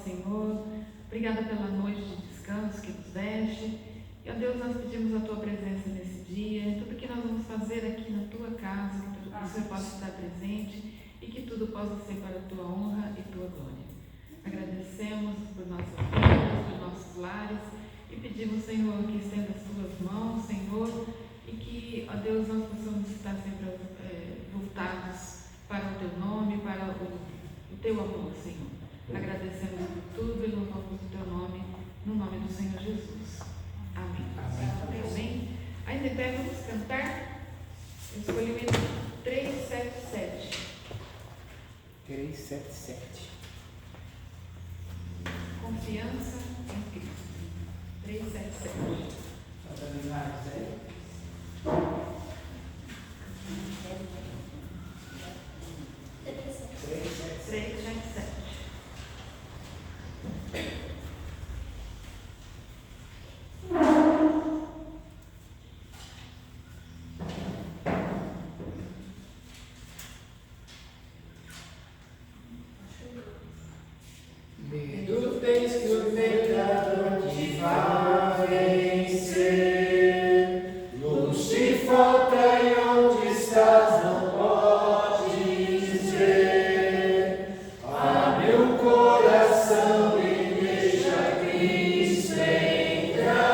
Senhor, obrigada pela noite de descanso que nos deste. E, ó Deus, nós pedimos a Tua presença nesse dia, tudo que nós vamos fazer aqui na Tua casa, que o Senhor possa estar presente e que tudo possa ser para a Tua honra e Tua glória. Agradecemos por nossas vidas, por nossos lares e pedimos, Senhor, que estenda as Tuas mãos, Senhor, e que, ó Deus, nós possamos estar sempre voltados para o Teu nome, para o Teu amor, Senhor. Agradecemos por tudo e louvamos o Teu nome, no nome do Senhor Jesus. Amém. Amém. Ainda em pé, vamos cantar. Eu escolhi o hino 377. 377. Confiança em Cristo. 377. Para terminar, sério? 377. Medo tens que o pecado te vai vencer. Luz te falta e onde estás não podes ver. Abre o coração e deixa Cristo entrar,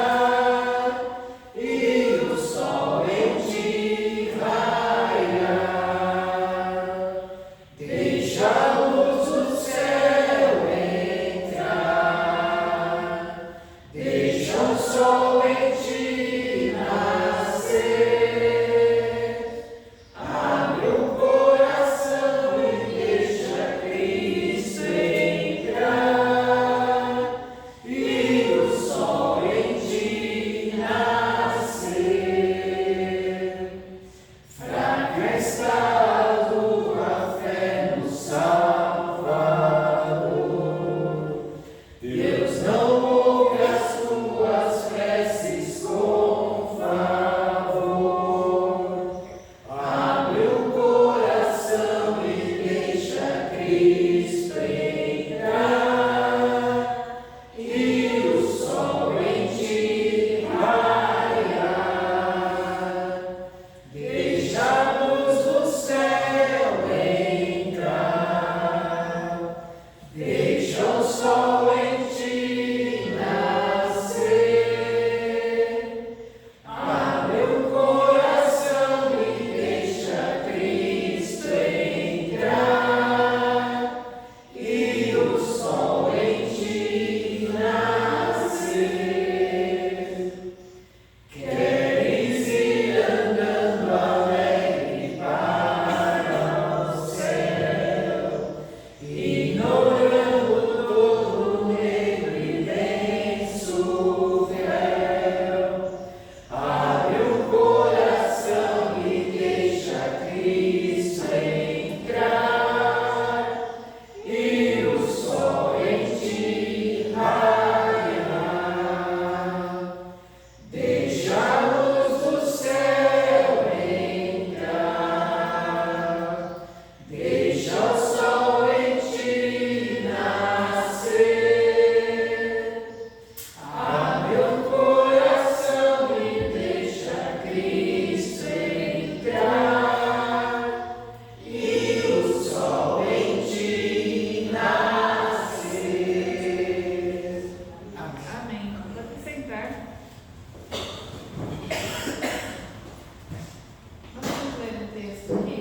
e o sol em ti raiar. Deixa a luz do céu entrar, deixa o sol em ti nascer. Abre o coração e deixa Cristo entrar, e o sol em ti nascer. Fraca está a tua fé no Salvador. Deus não ouve as tuas preces com favor. Abre o coração e deixa Cristo entrar, e o sol em ti raiar. Deixa a luz do céu entrar, deixa o sol em ti nascer. Abre o coração e deixa Cristo entrar, e o sol em ti nascer. Queres ir andando alegre para o céu, ignorando todo negro e denso véu. Abre o coração e deixa Cristo entrar, e o sol em ti raiar. Deixa a luz do céu entrar, deixa o sol em ti nascer. Abre o coração e deixa Cristo entrar, e o sol em ti nascer. Amém. Pode sentar. Nós vamos ler um texto aqui.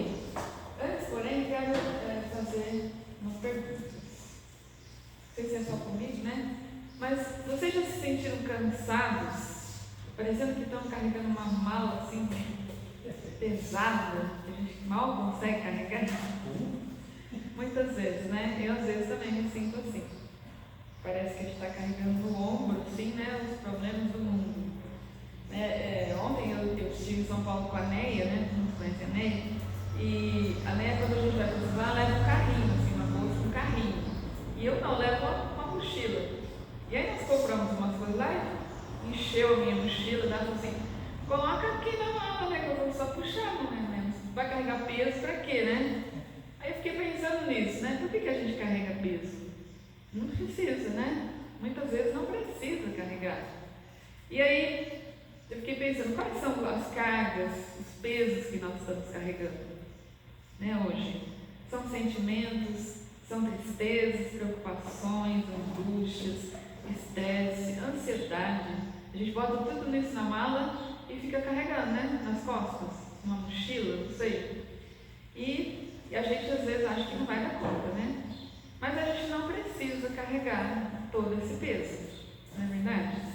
Antes, porém, quero fazer umas perguntas. Não sei se é só comigo, né? Mas vocês já se sentiram cansados? Parecendo que estão carregando uma mala assim, pesada, que a gente mal consegue carregar? Muitas vezes, né? Eu às vezes também me sinto assim. Parece que a gente está carregando no ombro, assim, né? Os problemas do mundo. Ontem eu estive em São Paulo com a Neia, né? Não conhece a Neia? E a Neia, quando a gente vai para o leva um carrinho, assim, uma bolsa, um carrinho. E eu não, levo uma mochila. E aí nós compramos umas coisas lá e encheu a minha mochila, dava assim, coloca aqui na mala, né? Que eu vou só puxar, né? Vai carregar peso pra quê, né? Aí eu fiquei pensando nisso, né? Por que a gente carrega peso? Não precisa, né? Muitas vezes não precisa carregar. E aí eu fiquei pensando, quais são as cargas, os pesos que nós estamos carregando, né, hoje? São sentimentos, são tristezas, preocupações, angústias, estresse, ansiedade. A gente bota tudo nisso na mala e fica carregando, né? Nas costas, uma mochila, não sei. E a gente às vezes acha que não vai dar conta, né? Mas a gente não precisa carregar todo esse peso, não é verdade?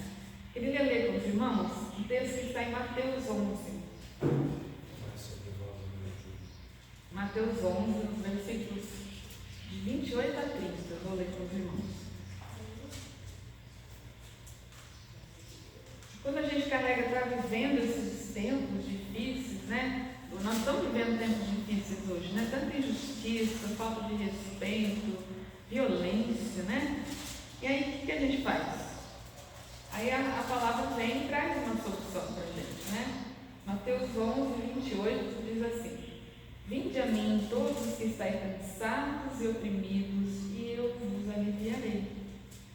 Queria ler com os irmãos um texto que está em Mateus 11. Mateus 11, nos versículos de 28 a 30. Eu vou ler com os irmãos. Quando a gente carrega, está vivendo esses tempos difíceis, né? Nós estamos vivendo tempos difíceis hoje, né? Tanta injustiça, falta de respeito, violência, né? E aí, o que a gente faz? Aí a palavra vem e traz uma solução para a gente, né? Mateus 11, 28 diz assim: Vinde a mim todos os que estáis cansados e oprimidos, e eu vos aliviarei.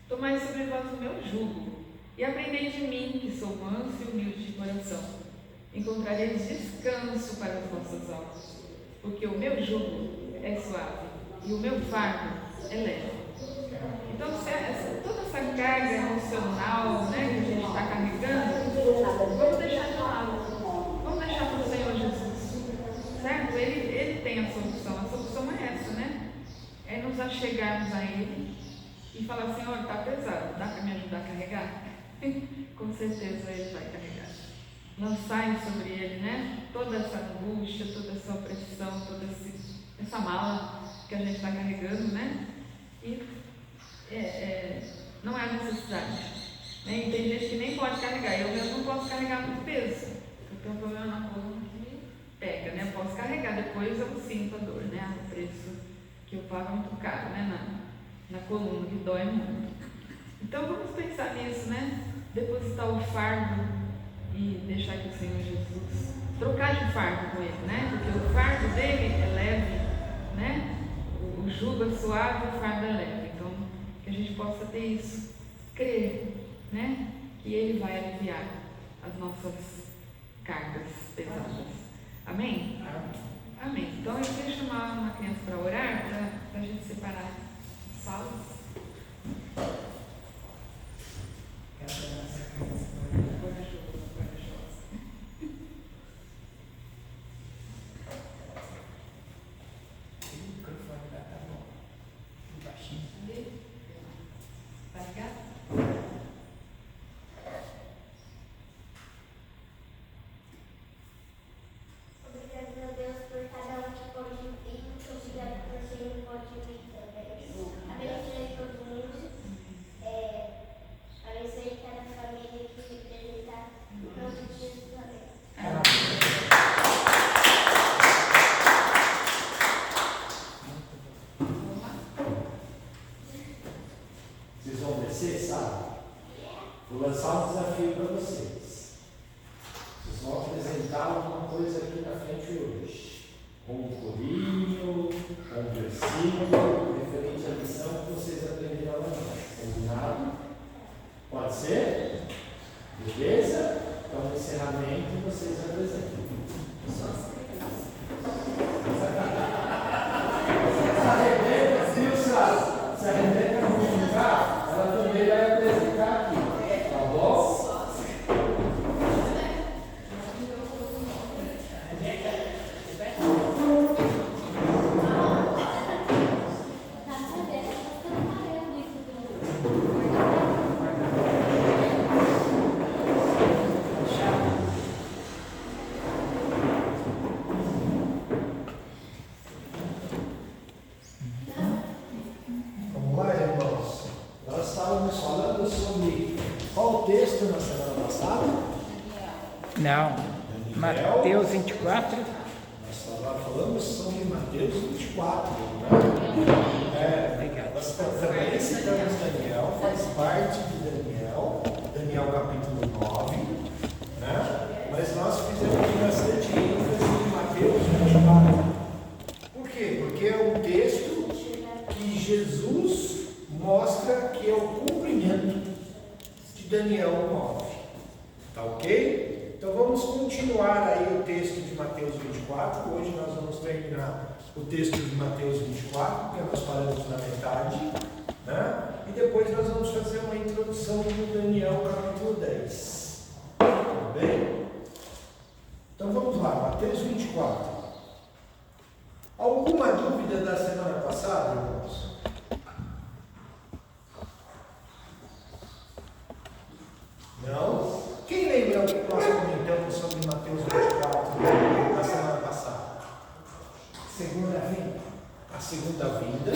Tomai sobre vós o meu jugo, e aprendei de mim, que sou manso e humilde de coração. Encontrareis descanso para as vossas almas, porque o meu jugo é suave e o meu fardo é leve. Então, toda essa carga emocional, né, que a gente está carregando, vamos deixar de lado. Vamos deixar para o Senhor Jesus. Certo? Ele tem a solução. A solução é essa, né? É nos achegarmos a Ele e falar: Senhor, está pesado, dá para me ajudar a carregar? Com certeza Ele vai carregar. Lançai sobre Ele, né? Toda essa angústia, toda essa opressão, toda essa mala que a gente está carregando, né? E não é necessidade. Né? E tem gente que nem pode carregar. Eu mesmo não posso carregar muito peso. Eu tenho um problema na coluna que pega, né? Eu posso carregar, depois eu sinto a dor, né? O preço que eu pago é muito caro, né? Na coluna, que dói muito. Então vamos pensar nisso, né? Depositar o fardo e deixar que o Senhor Jesus, trocar de fardo com Ele, né? Porque o fardo dele é leve, né? O jugo é suave, o fardo é leve. Então, que a gente possa ter isso, crer, né? Que Ele vai aliviar as nossas cargas pesadas. Amém? Amém. Então, eu queria chamar uma criança para orar, para a gente separar as salas. Vou lançar um desafio para vocês. Vocês vão apresentar alguma coisa aqui na frente hoje. Um corinho, um versículo referente à lição que vocês aprenderam lá. Combinado? Pode ser? Beleza? Então, no encerramento, vocês apresentam. Só as crianças. Se a Rebeca não ficar, ela também vai apresentar aqui. Tá bom? Vamos lá, irmãos. Nós estávamos falando sobre qual texto na semana passada? Não. Daniel. Mateus 24. Nós falamos sobre Mateus 24. Legal. Nós também citamos Daniel, faz parte de Daniel capítulo 9, né? Mas nós fizemos bastante ênfase em Mateus 24. Por quê? Porque é um texto que Jesus mostra que é o cumprimento de Daniel 9. Tá ok? Então vamos continuar aí o texto de Mateus 24. Hoje nós vamos terminar o texto de Mateus 24, porque nós paramos na metade, né? E depois nós vamos fazer uma introdução do Daniel capítulo 10. Tudo bem? Então vamos lá, Mateus 24. Alguma dúvida da semana passada, irmãos? Não? Quem lembra o que nós comentamos sobre Mateus 24 na semana passada? Segunda vinda. A segunda vinda.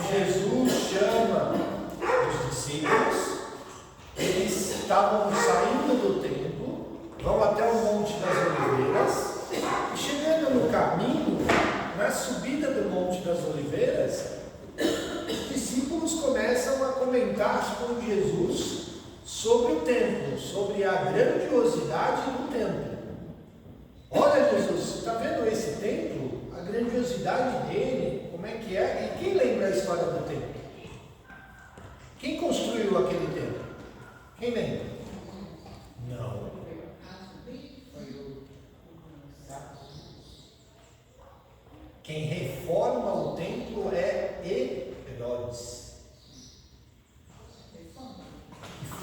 Jesus chama os discípulos, eles estavam saindo do templo, vão até o Monte das Oliveiras, e chegando no caminho, na subida do Monte das Oliveiras, os discípulos começam a comentar com Jesus sobre o templo, sobre a grandiosidade do templo. Olha, Jesus, está vendo esse templo? A grandiosidade dele, como é que é? E quem lembra a história do templo? Quem construiu aquele templo? Quem lembra? Não. Quem reforma o templo é Herodes.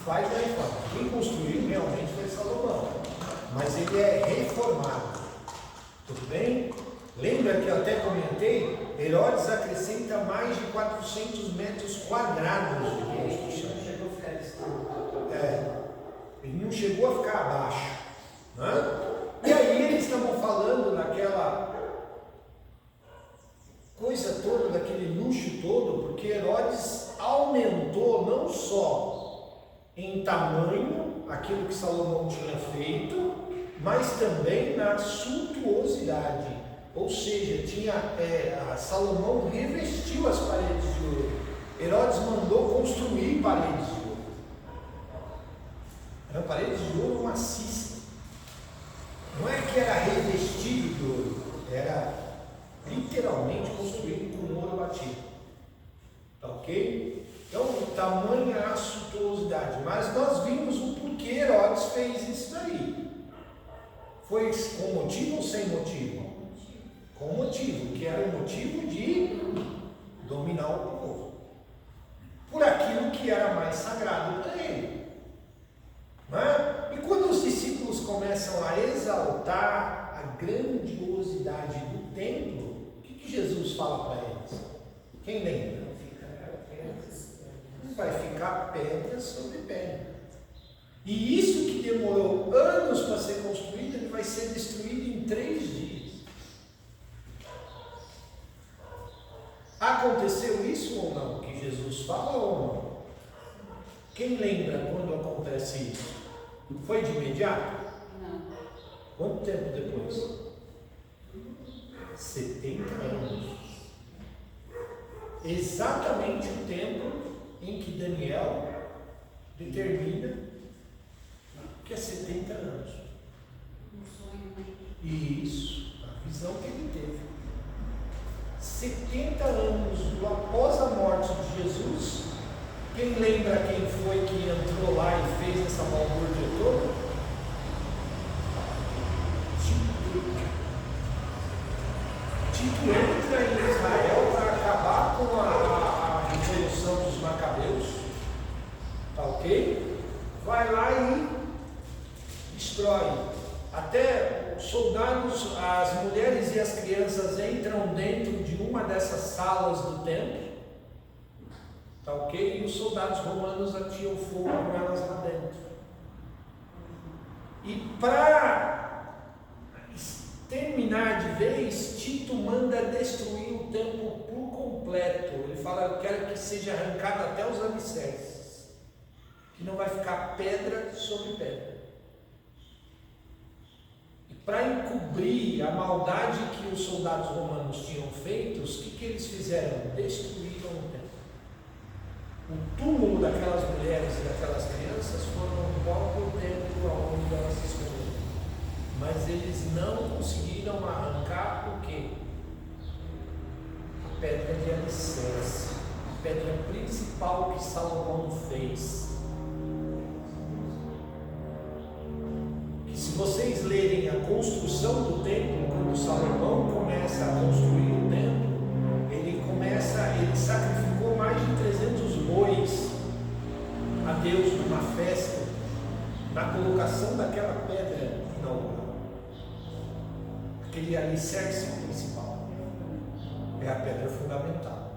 Faz a reforma. Quem construiu realmente foi Salomão, mas ele é reformado. Tudo bem? Lembra que eu até comentei? Herodes acrescenta mais de 400 metros quadrados de construção. Ele não chegou a ficar abaixo, né? E aí eles estavam falando naquela coisa toda, daquele luxo todo, porque Herodes aumentou não só em tamanho aquilo que Salomão tinha feito, mas também na suntuosidade. Ou seja, Salomão revestiu as paredes de ouro. Herodes mandou construir paredes de ouro. Eram paredes de ouro maciça. Não é que era revestido de ouro, era literalmente construído com ouro batido. Tá ok? Então, tamanha a suntuosidade. Mas nós vimos o porquê Herodes fez isso daí. Foi com motivo ou sem motivo? Com motivo, que era o motivo de dominar o povo. Por aquilo que era mais sagrado para ele. Não é? E quando os discípulos começam a exaltar a grandiosidade do templo, o que Jesus fala para eles? Quem lembra? Vai ficar pedra sobre pedra. E isso que demorou anos para ser construído, ele vai ser destruído em 3 dias. Aconteceu isso ou não? Que Jesus fala ou não? Quem lembra quando acontece isso? Foi de imediato? Não. Quanto tempo depois? 70 anos. Exatamente o tempo em que Daniel determina que é 70 anos. Um sonho, né? Isso, a visão que ele teve. 70 anos após a morte de Jesus. Quem lembra quem foi que entrou lá e fez essa balbúrdia toda? Tito entra em Israel para acabar com a revolução dos Macabeus. Tá ok? Vai lá e destrói. Até os soldados, as mulheres e as crianças entram dentro de uma dessas salas do templo. Tá ok? E os soldados romanos atiram fogo com elas lá dentro. E para terminar de vez, Tito manda destruir o templo por completo. Ele fala: eu quero que seja arrancado até os alicerces, que não vai ficar pedra sobre pedra. para encobrir a maldade que os soldados romanos tinham feito, o que eles fizeram? Destruíram o templo. O túmulo daquelas mulheres e daquelas crianças foram no próprio templo onde elas se esconderam. Mas eles não conseguiram arrancar o quê? A pedra de alicerce, a pedra principal que Salomão fez. Que se vocês lerem a construção do templo, quando Salomão começa a construir o templo, ele sacrificou mais de 300 bois a Deus numa festa, na colocação daquela pedra inaugural. Aquele alicerce principal é a pedra fundamental.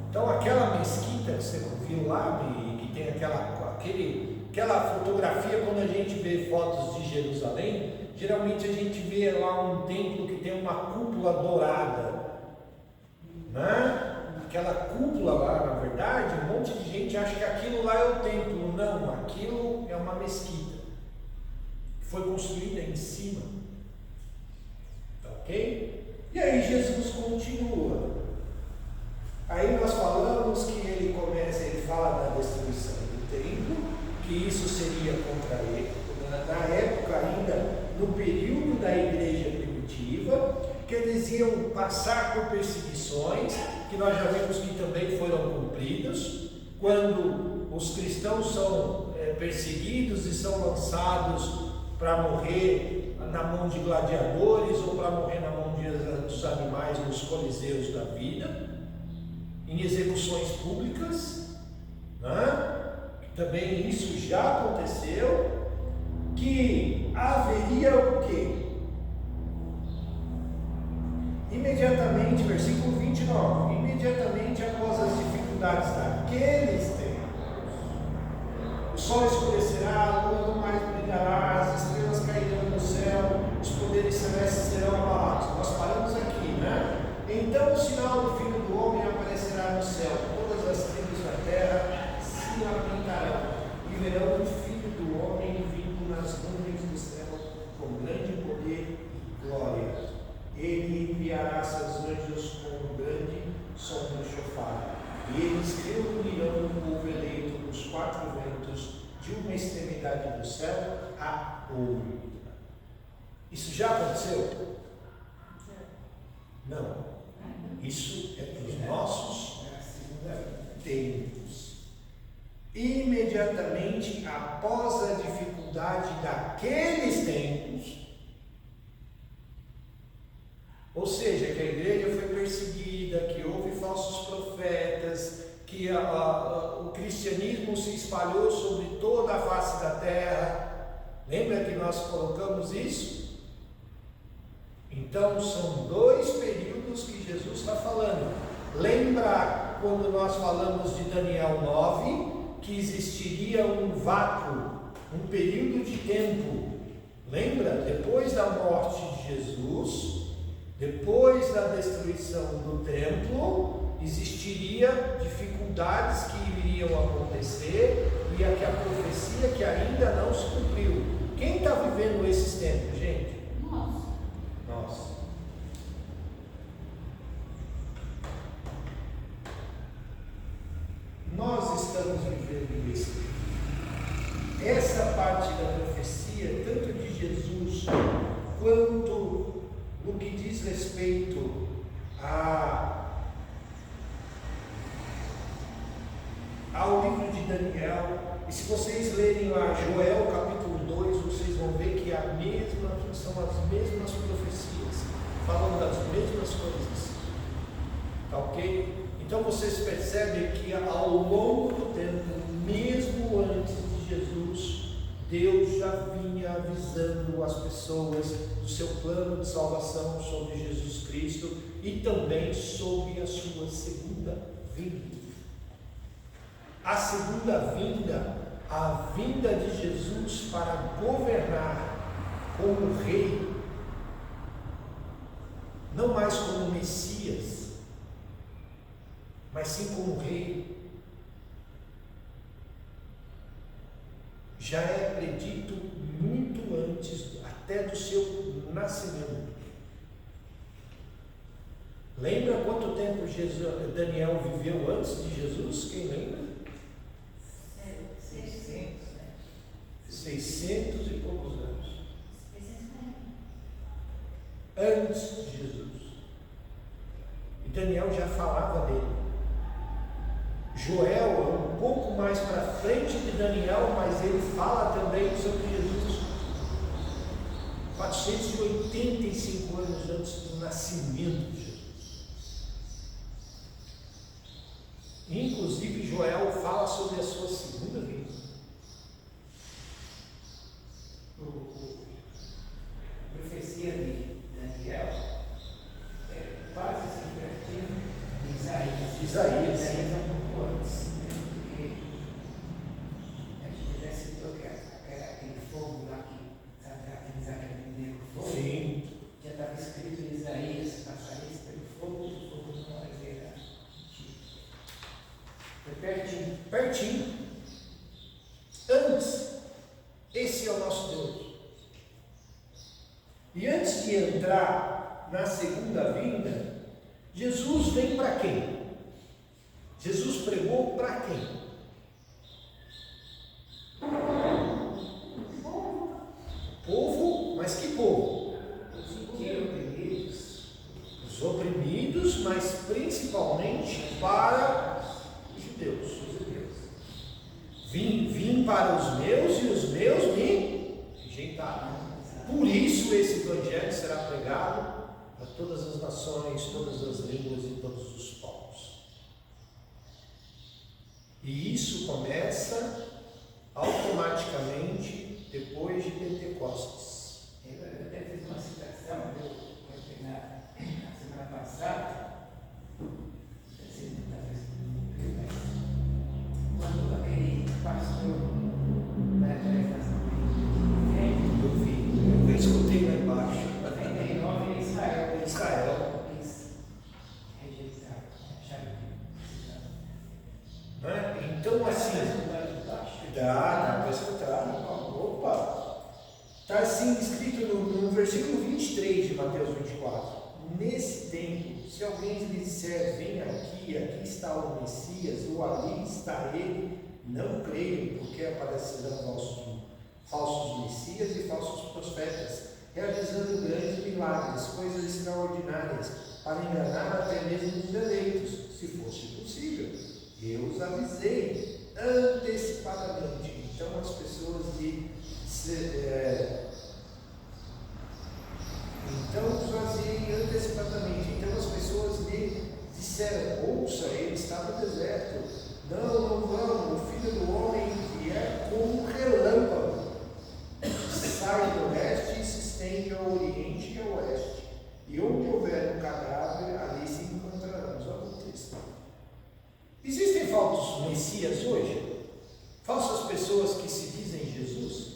Então aquela mesquita que você viu lá, que tem aquela fotografia, quando a gente vê fotos de Jerusalém, geralmente a gente vê lá um templo que tem uma cúpula dourada, né? Aquela cúpula lá, na verdade, um monte de gente acha que aquilo lá é o templo. Não, aquilo é uma mesquita. Foi construída em cima. Tá ok? E aí Jesus continua. Aí nós falamos que ele fala da destruição do templo, que isso seria contra ele, na época ainda, no período da igreja primitiva, que eles iam passar por perseguições, que nós já vimos que também foram cumpridos, quando os cristãos são perseguidos e são lançados para morrer na mão de gladiadores ou para morrer na mão dos animais nos coliseus da vida, em execuções públicas, né? Também isso já aconteceu, que haveria o quê? Imediatamente, versículo 29, imediatamente após as dificuldades daqueles tempos, o sol escurecerá, a lua não mais brilhará, as estrelas cairão no céu, os poderes celestes serão abalados. Nós paramos aqui, né? Então o sinal do Filho do Homem aparecerá no céu, todas as tribos da terra se lamentarão e verão o Filho do Homem vindo nas nuvens do céu com grande poder e glória. Ele enviará seus anjos com um grande som do chofar, e eles reunirão o povo eleito nos quatro ventos, de uma extremidade do céu a outra. Isso já aconteceu? Não. Isso é para os nossos tempos. Imediatamente após a dificuldade daqueles tempos, ou seja, que a igreja foi perseguida, que houve falsos profetas, que o cristianismo se espalhou sobre toda a face da terra. Lembra que nós colocamos isso? Então são dois períodos que Jesus está falando. Lembra quando nós falamos de Daniel 9, que existiria um vácuo, um período de tempo. Lembra? Depois da morte de Jesus, depois da destruição do templo, existiria dificuldades que iriam acontecer e a profecia que ainda não se cumpriu. Quem está vivendo esses tempos, gente? Nós. Nós estamos vivendo esse tempo. Essa parte da profecia, tanto de Jesus quanto no que diz respeito ao livro de Daniel, e se vocês lerem lá Joel capítulo 2, vocês vão ver que são as mesmas profecias, falando das mesmas coisas, tá ok? Então vocês percebem que ao longo do tempo, mesmo antes de Jesus, Deus já vinha avisando as pessoas do seu plano de salvação sobre Jesus Cristo e também sobre a sua segunda vinda. A segunda vinda, a vinda de Jesus para governar como rei, não mais como Messias, mas sim como rei. já é predito muito antes, até do seu nascimento. Lembra quanto tempo Daniel viveu antes de Jesus? Quem lembra? 600 e poucos anos. Antes de Jesus. E Daniel já falava dele. Joel é um pouco mais para frente de Daniel, mas ele fala também sobre Jesus. 485 anos antes do nascimento de Jesus. Inclusive Joel fala sobre a sua segunda vinda. A profecia de Daniel é quase sempre pertinho de Isaías. Isaías é um pouco antes, porque a gente já citou que aquele fogo lá que aqueles aquele fogo, Sim. já estava escrito em Isaías, passareis pelo fogo, o fogo não arderá. Foi pertinho. Pertinho. Antes. Esse é o nosso Deus. E antes de entrar na segunda vinda, Jesus vem para quem? Jesus pregou para quem? Povo, mas que povo? Os oprimidos, mas principalmente para os judeus. Vim para os meus e os meus me rejeitaram. Por isso esse evangelho será pregado a todas as nações, todas as línguas e todos os povos. E isso começa automaticamente depois de Pentecostes. Eu até fiz uma citação, na semana passada, quando aquele pastor da delegação Eu escutei lá embaixo. 99 em Israel, Israel. eles rejeitaram, acharam que Né? Então, assim, dá para escutar. Opa! Está assim escrito no versículo 23 de Mateus 24. Nesse tempo, se alguém lhe disser, venha aqui, aqui está o Messias, ou ali está ele, não creiam, porque aparecerão falsos messias e falsos profetas, realizando grandes milagres, coisas extraordinárias, para enganar até mesmo os eleitos, se fosse possível. Eu os avisei antecipadamente. Então as pessoas lhe disseram, ouça, ele está no deserto. Não vamos, o Filho do Homem vier como um relâmpago. Sai do leste e se estende ao oriente e ao oeste. E onde houver um cadáver, ali se encontraremos. Olha o texto. Existem falsos messias hoje? Falsas pessoas que se dizem Jesus?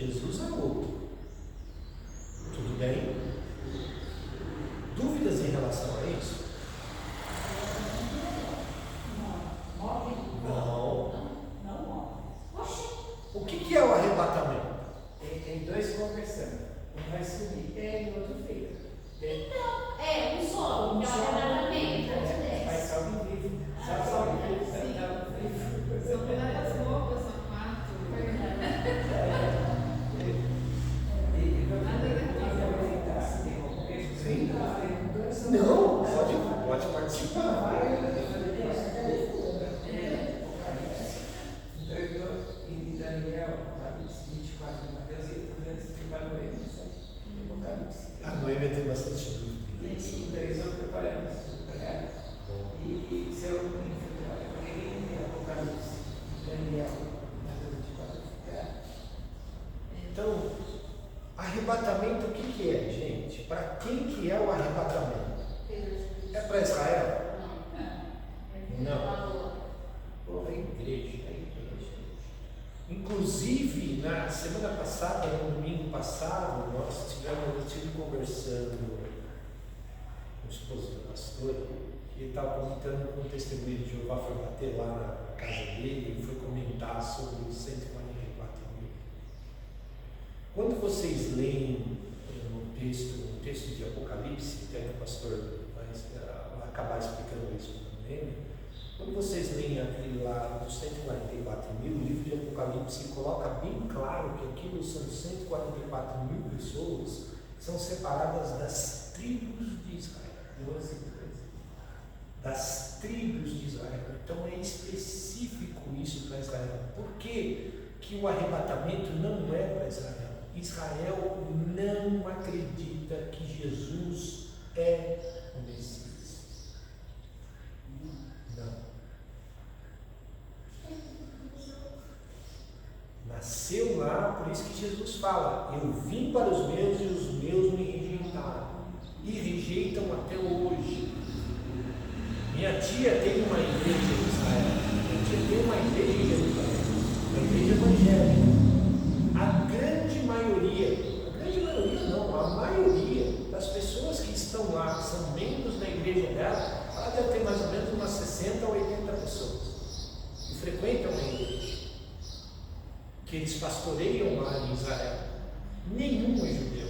Jesus é outro. Tudo bem? Dúvidas em relação a isso? Não. O que é o arrebatamento? Tem dois conversando. Um vai subir e o outro fica. É, um só, que é o arrebatamento. Mas salve vivo. Salve vivo. São várias roupas, são quatro. Não, pode participar. Em Daniel, Apocalipse 24, Mateus e antes de Noemi, Apocalipse. A Noemi tem bastante dúvida. Então, eu estou preparando isso para ela. E se eu peguei em Apocalipse, Daniel, Mateus 24, Então, arrebatamento o que é, gente? Para quem que é o arrebatamento? É para Israel? Não. Pô, a igreja. Inclusive, na semana passada, no domingo passado, eu estive conversando com o esposo do pastor, e ele estava comentando com o testemunho de Jeová, foi bater lá na casa dele e foi comentar sobre os 144 mil. Quando vocês leem no texto de Apocalipse, até que o pastor vai acabar explicando isso também, quando vocês leem aquele lá dos 144 mil, o livro de Apocalipse coloca bem claro que aquilo são 144 mil pessoas que são separadas das tribos de Israel. 12 das tribos de Israel. Então é específico isso para Israel. Por que o arrebatamento não é para Israel? Israel não acredita que Jesus é o Messias. Não. Nasceu lá, por isso que Jesus fala: eu vim para os meus e os meus me rejeitaram. E rejeitam até hoje. Minha tia tem uma igreja em Israel. Minha tia tem uma igreja em Jerusalém. Uma igreja evangélica. A grande maioria não, a maioria das pessoas que estão lá, que são membros da igreja dela, ela deve ter mais ou menos umas 60 ou 80 pessoas que frequentam a igreja, que eles pastoreiam lá em Israel. Nenhum é judeu.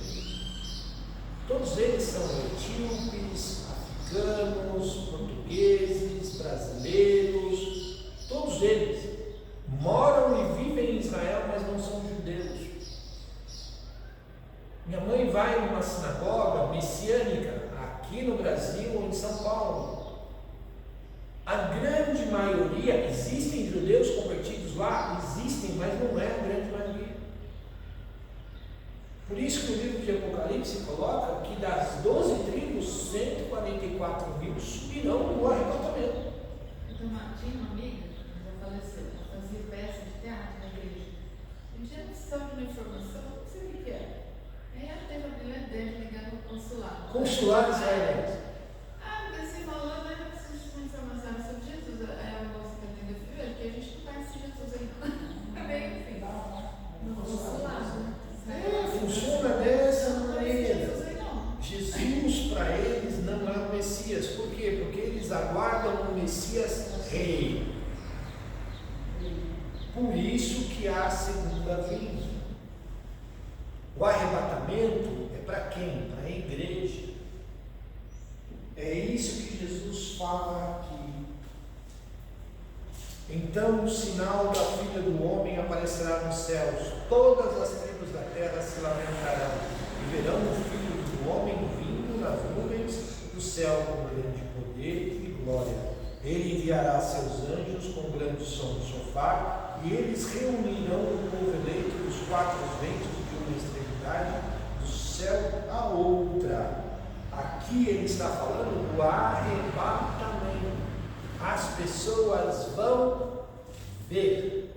Todos eles são etíopes, africanos, portugueses, brasileiros, todos eles moram e vivem em Israel, mas não são judeus. Minha mãe vai numa sinagoga messiânica aqui no Brasil ou em São Paulo. A grande maioria, existem judeus convertidos lá? Existem, mas não é a grande maioria. Por isso que o livro de Apocalipse coloca que das 12 tribos, 144 mil subirão no arrebatamento. Tinha uma amiga, já faleceu, ela fazia peça de teatro na igreja. Um dia ela precisava de uma informação, não sei o que era. Aí ela teve a brilhante ideia de ligar no consulado. Consulado israelense. Assim falando, ela precisa de uma informação sobre Jesus. Aí a moça que atendeu falou: que a gente não conhece Jesus aí não. É bem assim, no consulado. Funciona dessa maneira. Jesus para eles não é o Messias. Por quê? Porque eles aguardam o Messias rei. Por isso que há a segunda vinda. O arrebatamento é para quem? Para a igreja. É isso que Jesus fala aqui. Então o sinal da Filha do Homem aparecerá nos céus. Todas as tribos da terra se lamentarão e verão o Filho do Homem vindo nas nuvens do céu com grande poder e glória. Ele enviará seus anjos com grande som do shofar, e eles reunirão o povo eleito dos quatro ventos de uma extremidade do céu à outra. Aqui ele está falando do arrebatamento. As pessoas vão ver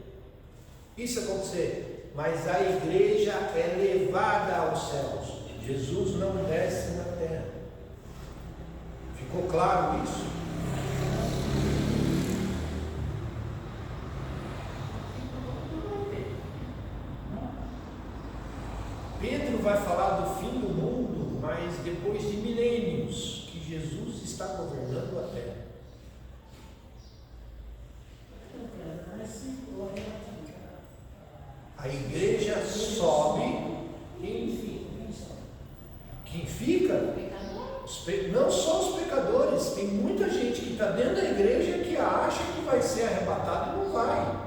isso acontecer, mas a igreja é levada aos céus. Jesus não desce na terra. Ficou claro isso? Pedro vai falar do fim do mundo, mas depois de milênios que Jesus está governando a terra. A igreja sobe, quem fica? Não só os pecadores, tem muita gente que está dentro da igreja que acha que vai ser arrebatado e não vai.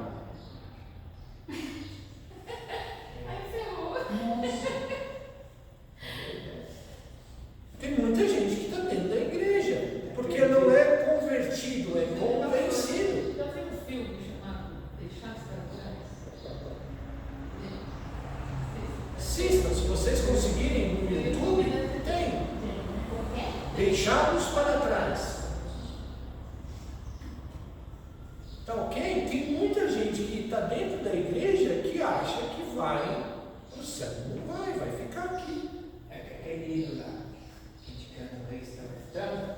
Tem muita gente que está dentro da igreja, porque não é convertido, é convencido. Já tem um filme chamado Deixados para Trás? Assistam, se vocês conseguirem no YouTube, tem. Deixados para trás. Tá ok? Tem muita gente que está dentro da igreja que acha que vai para o céu. Não vai, vai ficar aqui. É aquele hino lá, que te canta o rei está voltando,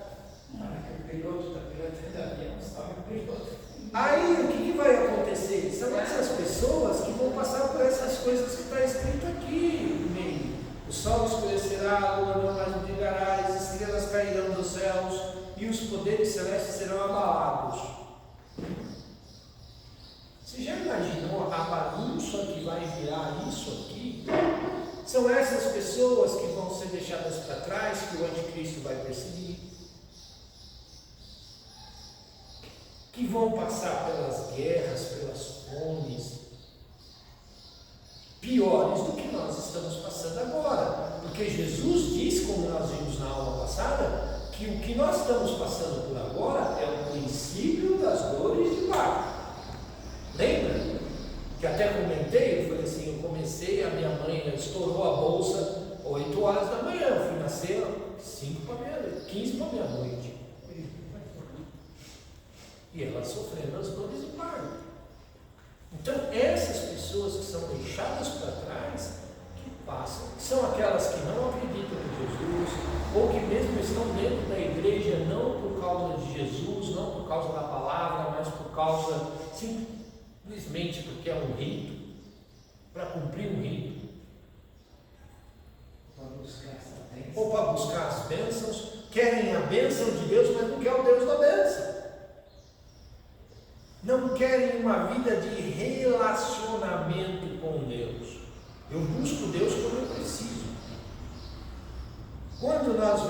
para que o piloto está pilotando o avião, sobe o piloto. Aí o que vai acontecer? São essas pessoas que vão passar por essas coisas que está escrito aqui no meio. O sol escurecerá, a lua não mais brilhará, as estrelas cairão dos céus e os poderes celestes serão abalados. Você já imaginou a bagunça que vai virar isso aqui? São essas pessoas que vão ser deixadas para trás, que o anticristo vai perseguir, que vão passar pelas guerras, pelas fomes, piores do que nós estamos passando agora. Porque Jesus disse, como nós vimos na aula passada, que o que nós estamos passando por agora é o princípio das dores de parto. Lembra? Que até comentei, eu falei assim, eu comecei, a minha mãe estourou a bolsa 8 horas da manhã, eu fui nascer 5 para meia-noite, 15 para meia-noite. E ela sofrendo as dores de parto. Então, essas pessoas que são deixadas para trás, que passam, são aquelas que não acreditam em Jesus, ou que mesmo estão dentro da igreja, não por causa de Jesus, não por causa da palavra, mas por causa, simplesmente porque é um rito, para cumprir um rito, ou para buscar as bênçãos, querem a bênção de Deus, mas não querem o Deus da bênção. Não querem uma vida de relacionamento com Deus. Eu busco Deus quando eu preciso. Quando nós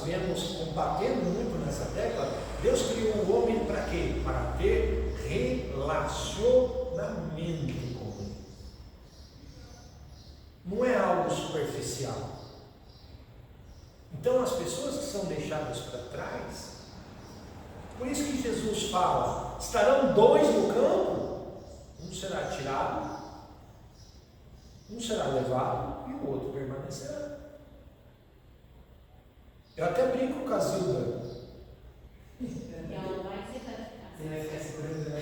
vemos combatendo muito nessa tecla, Deus criou o homem para quê? Para ter relacionamento com Ele. Não é algo superficial. Então as pessoas que são deixadas para trás, por isso que Jesus fala, estarão 2 no campo, um será tirado, um será levado e o outro permanecerá. Eu até brinco com a Zilda. Ela vai ser Você vai ficar segurando na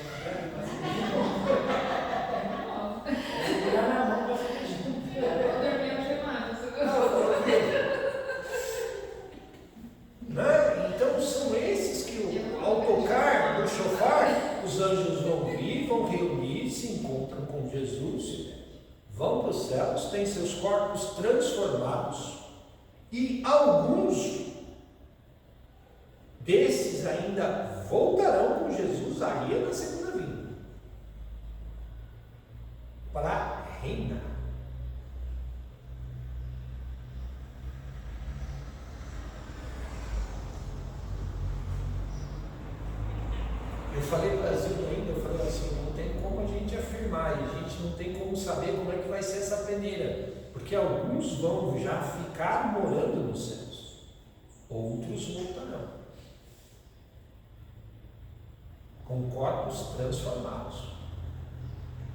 mão, Segurar na mão para ficar junto. Eu dormi algemada, Né? Então são esses que ao tocar do chofar, os anjos vão vir, vão reunir, se encontram com Jesus, vão para os céus, têm seus corpos transformados, e alguns desses ainda voltarão com Jesus aí na segunda vinda, para reinar. Eu falei para a Zilda ainda, eu falei assim, não tem como a gente afirmar, e a gente não tem como saber como é que vai ser essa peneira, porque alguns vão já ficar morando nos céus, outros voltarão, com corpos transformados.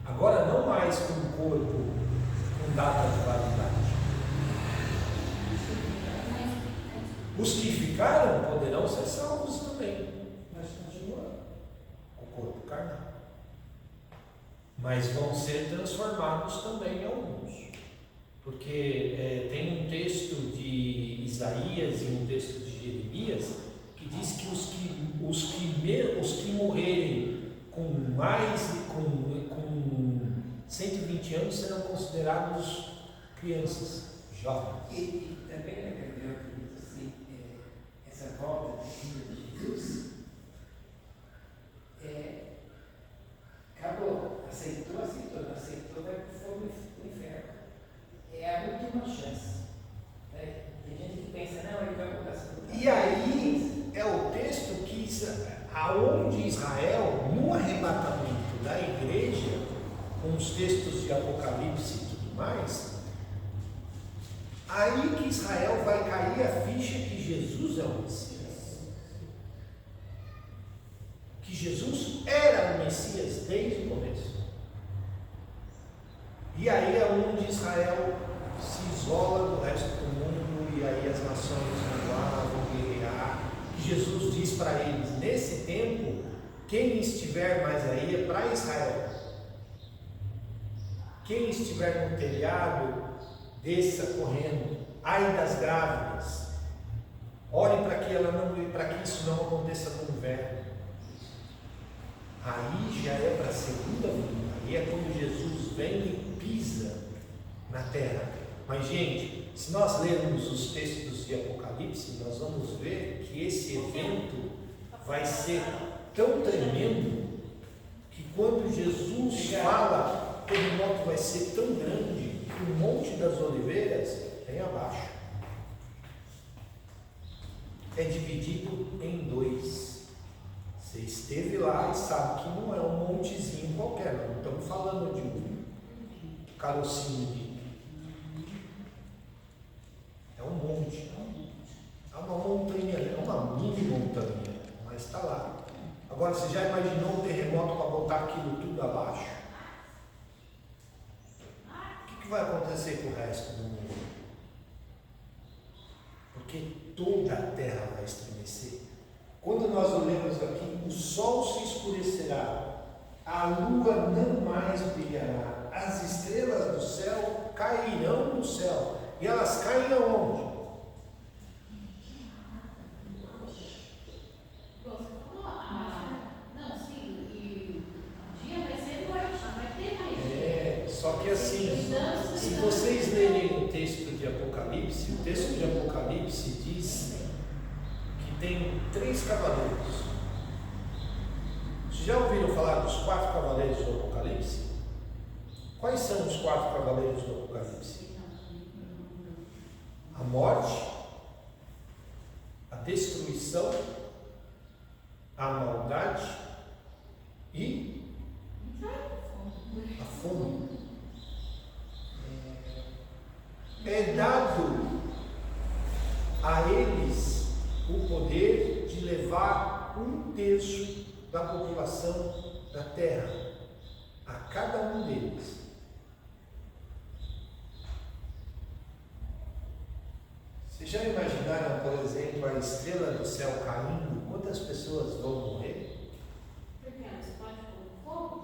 Agora não mais com um corpo com data de validade. Os que ficaram poderão ser salvos também, mas continuam com o corpo carnal. Mas vão ser transformados também alguns. Porque tem um texto de Isaías e um texto de Jeremias que diz que os que morrerem com 120 20 anos serão considerados crianças, jovens. E também eu acredito assim, essa volta de Jesus, acabou, aceitou, não aceitou, vai para o fogo do inferno. É a última chance. Né? Tem gente que pensa, não, ele vai mudar essa coisa. E aí é o texto que, aonde Israel, no arrebatamento da igreja, com os textos de Apocalipse e tudo mais, aí que Israel vai cair a ficha que Jesus é o Messias. Que Jesus era o Messias desde o começo. E aí é onde Israel se isola do resto do mundo, e aí as nações vão lá, vão guerrear. E Jesus diz para eles, nesse tempo, quem estiver mais aí é para Israel. Quem estiver no telhado, desça correndo. Ai das grávidas. Ore para que isso não aconteça no inverno. Aí já é para a segunda vinda. Aí é quando Jesus vem e pisa na terra. Mas, gente, se nós lermos os textos de Apocalipse, nós vamos ver que esse evento vai ser tão tremendo que quando Jesus fala, o terremoto vai ser tão grande que o Monte das Oliveiras vem abaixo. É dividido em dois. Você esteve lá e sabe que não é um montezinho qualquer, não estamos falando de um carocinho de. É um monte. É uma montanha, é uma mini montanha, mas está lá. Agora, você já imaginou um terremoto para botar aquilo tudo abaixo? O que vai acontecer com o resto do mundo? Porque toda a terra vai estremecer. Quando nós olhamos aqui, o sol se escurecerá, a lua não mais brilhará, as estrelas do céu cairão do céu. E elas caem aonde? Não, sim, e dia vai ser noite, não vai ter mais. Só que assim, se vocês lerem o texto de Apocalipse, o texto de Apocalipse diz que tem 3 cavaleiros. Vocês já ouviram falar dos 4 cavaleiros do Apocalipse? Quais são os 4 cavaleiros do Apocalipse? A morte, a destruição, a maldade e a fome. É dado a eles o poder de levar 1/3 da população da terra, a cada um deles. Vocês já imaginaram, por exemplo, a estrela do céu caindo? Quantas pessoas vão morrer? Porque ela explode com fogo?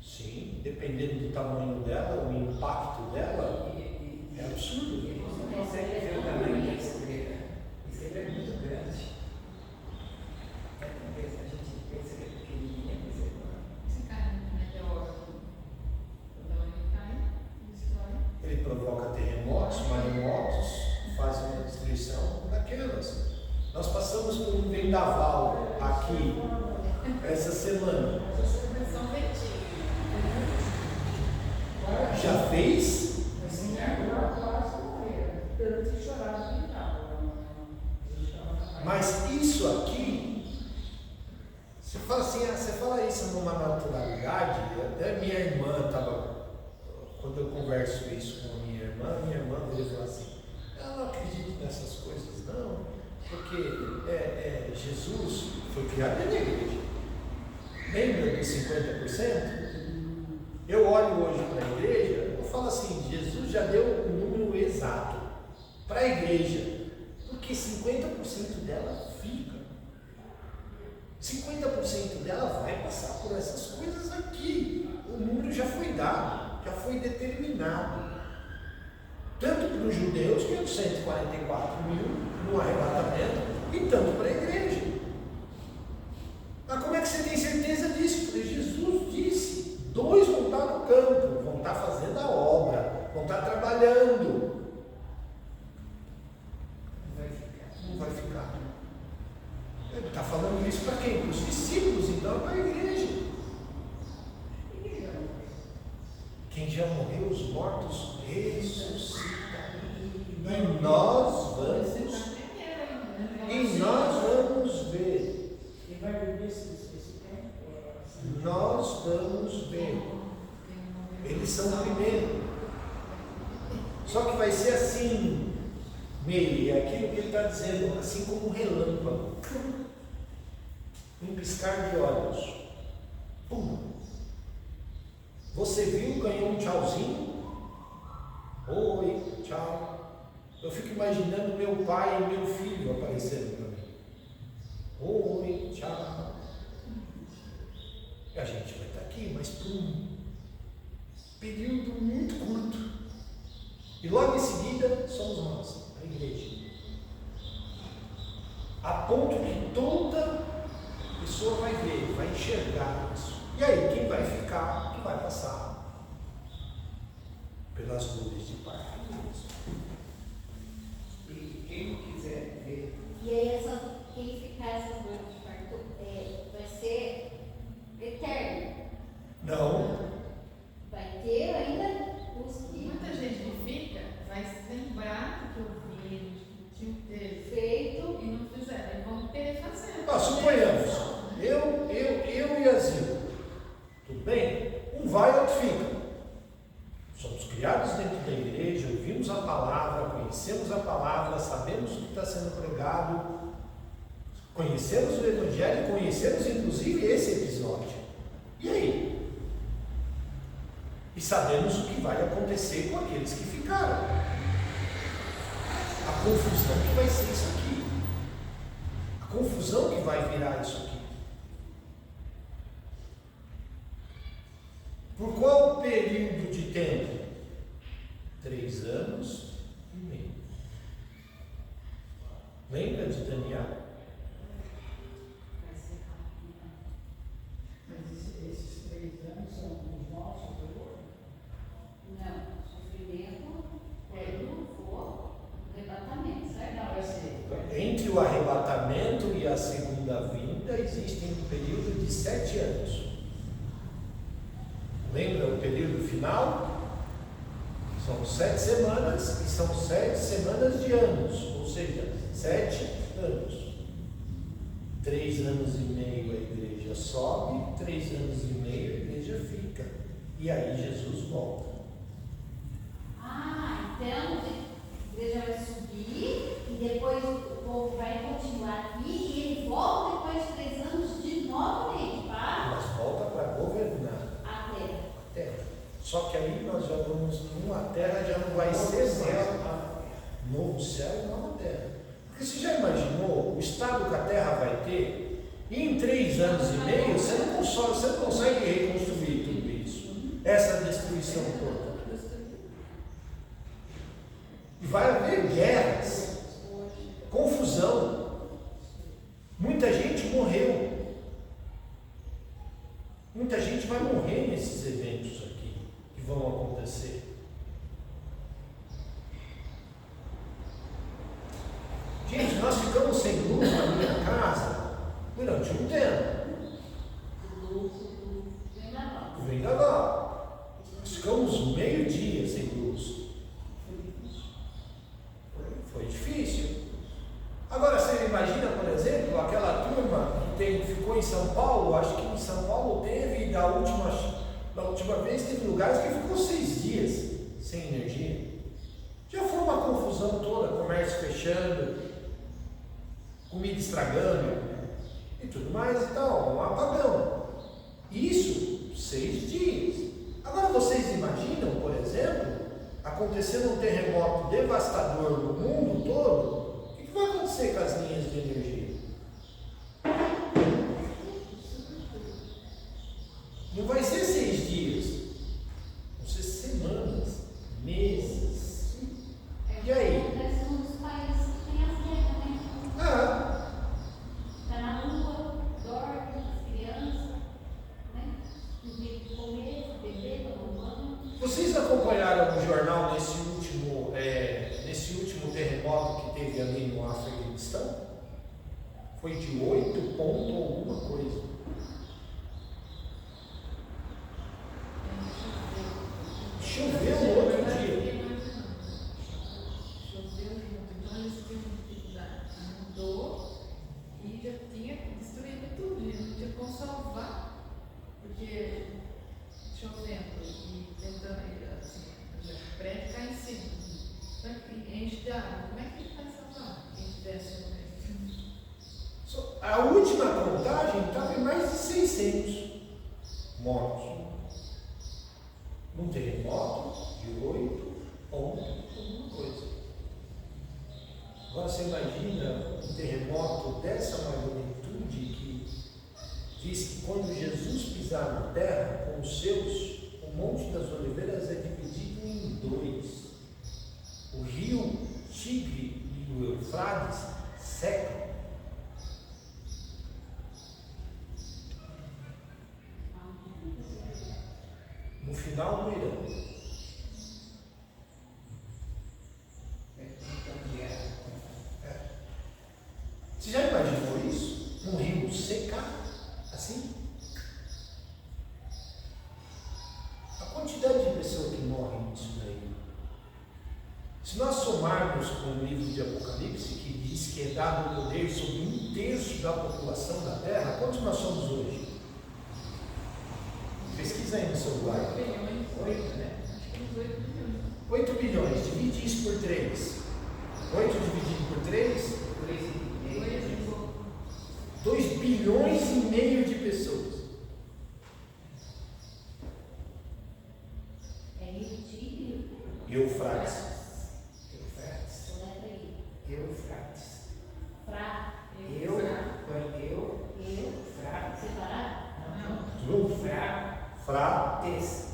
Sim, dependendo do tamanho dela, o impacto dela é absurdo. E você não consegue ver o tamanho da estrela. A estrela é muito grande. A gente pensa que é pequenininha, mas é enorme. Se cai um meteoro, quando ele cai, destrói. Ele provoca terremotos, maremotos, faz uma destruição daquelas. Nós passamos por um vendaval aqui essa semana. São ventinhos. Já fez? Mas isso aqui, você fala assim, você fala isso numa naturalidade. Até minha irmã estava, quando eu converso isso com a minha irmã veio falar assim, eu não acredito nessas coisas não, porque Jesus foi criado na igreja. Lembra dos 50%? Eu olho hoje para a igreja, eu falo assim, Jesus já deu o número exato para a igreja, porque 50% dela fica. 50% dela vai passar por essas coisas aqui. O número já foi dado, já foi determinado. Tanto para os judeus, que é os 144 mil no arrebatamento, e tanto para a igreja. Mas como é que você tem certeza disso? Porque Jesus disse, 2 vão estar no campo, vão estar Quem já morreu, os mortos ressuscitam. E nós vamos ver. Quem vai viver esse tempo? Nós vamos ver. Eles são o primeiro. Só que vai ser assim, meio, é aquilo que ele está dizendo, assim como um relâmpago. Um piscar de olhos. Pum. Você viu, ganhou um tchauzinho? Oi, tchau. Eu fico imaginando meu pai e meu filho aparecendo para mim. Oi, tchau. E a gente vai estar aqui, mas por um período muito curto. E logo em seguida somos nós, a igreja. A ponto que toda pessoa vai ver, vai enxergar isso. E aí, quem vai ficar, que vai passar pelas nuvens de parque. E quem quiser ver. E aí, quem ficar essas noites de parto vai ser eterno. Não. Vai ter ainda os que Muita gente que fica vai se lembrar que ouviram, discutiu, teve feito. e não fizeram. E vão querer fazer. Suponhamos, eu e a Zilda, tudo bem? Um vai, outro fica. Somos criados dentro da igreja, ouvimos a palavra, conhecemos a palavra, sabemos o que está sendo pregado, conhecemos o Evangelho, conhecemos inclusive esse episódio. E aí? E sabemos o que vai acontecer com aqueles que ficaram. A confusão que vai ser isso aqui. A confusão que vai virar isso aqui. Por qual período de tempo? 3 anos e meio. Lembra de Daniel? Vai ser rápido. Mas esses 3 anos são os nossos agora? Não, sofrimento quando for arrebatamento, certo? Não, vai ser. Entre o arrebatamento e a segunda vinda existe um período de 7 anos. Lembra o período final? São 7 semanas e são 7 semanas de anos, ou seja, 7 anos. 3 anos e meio a igreja sobe, 3 anos e meio a igreja fica. E aí Jesus volta. Então a igreja vai subir e depois o povo vai continuar aqui e ele volta depois de 3 anos de novamente para Mas volta para governar a terra. a terra. Só que aí nós já vamos numa terra, já não vai ser mais novo céu e nova terra. Porque você já imaginou o estado que a terra vai ter? E em 3 anos e meio você não consegue reconstruir tudo isso. Essa destruição toda. E vai haver guerras, confusão. Muita gente morreu. Muita gente vai morrer nesses eventos aqui que vão acontecer. Gente, nós ficamos sem luz na minha casa durante um tempo. O vendaval. Nós ficamos meio dia sem luz. Foi difícil. Agora você imagina, por exemplo, aquela turma que ficou em São Paulo. Acho que em São Paulo teve, da última vez, teve lugares que ficou 6 dias sem energia. Já foi uma confusão toda, comércio fechando, comida estragando e tudo mais e tal, um apagão. Isso 6 dias. Agora vocês imaginam, por exemplo, acontecendo um terremoto devastador no mundo todo, o que vai acontecer com as linhas de energia? Não vai ser 6 dias, vão ser semanas, meses. E aí? Acontece nos países que tem as guerras, né? Está na rua, dorme, as crianças, né? Não tem que comer, beber, tomar banho. Vocês acompanharam no jornal nesse último terremoto que teve ali no Afeganistão? Foi de 8 pontos alguma coisa. Choveu no outro dia. Choveu junto, então eles tinham dificuldade. Mudou e já tinha destruído tudo, e não tinha como salvar, porque chovendo e tentando, assim, o prédio cai em cima. Como é que enche de água? Como é que ele vai salvar? Quem tivesse no A última contagem estava em mais de 600 mortos. Num terremoto de 8 pontos, alguma coisa. Agora você imagina um terremoto dessa magnitude que diz que quando Jesus pisar na terra com os seus, o Monte das Oliveiras é dividido em 2. O rio Tigre e o Eufrates secam. No final do Irã. Você já imaginou isso? Um rio secar assim? A quantidade de pessoas que morrem nisso daí. Se nós somarmos com o livro de Apocalipse, que diz que é dado o poder sobre 1/3 da população da Terra, quantos nós somos hoje? Pesquisa aí no celular. 8, né? Acho que uns 8 bilhões. 8 bilhões, divide isso por 3. 8 dividido por 3, 2 bilhões e meio de pessoas. É Rio Tigre? Eufrates. Soletra aí. Eufrates. Fra. Eufrates. Separado? Frates.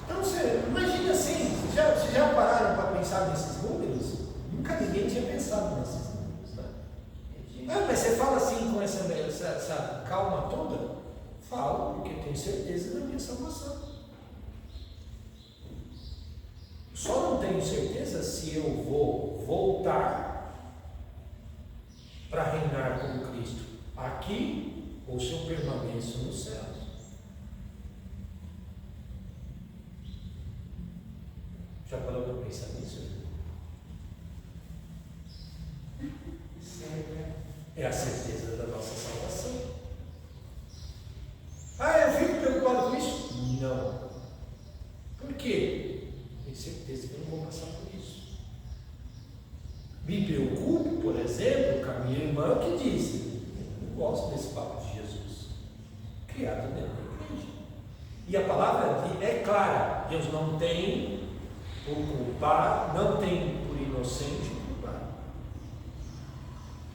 Então você imagina assim, vocês já pararam para pensar nesses números? Nunca ninguém tinha pensado nesses números, né? Mas você fala assim com essa calma toda? Falo, porque tenho certeza da minha salvação. Só não tenho certeza se eu vou voltar para reinar com Cristo aqui ou se eu permaneço no céu. Já parou para pensar nisso? É a certeza da nossa salvação. Eu fico preocupado com isso? Não. Por quê? Tenho certeza que eu não vou passar por isso. Me preocupo, por exemplo, com a minha irmã que disse: eu não gosto desse papo de Jesus, criado dentro da igreja. E a palavra é clara: Deus não tem por culpar, não tem por inocente culpar.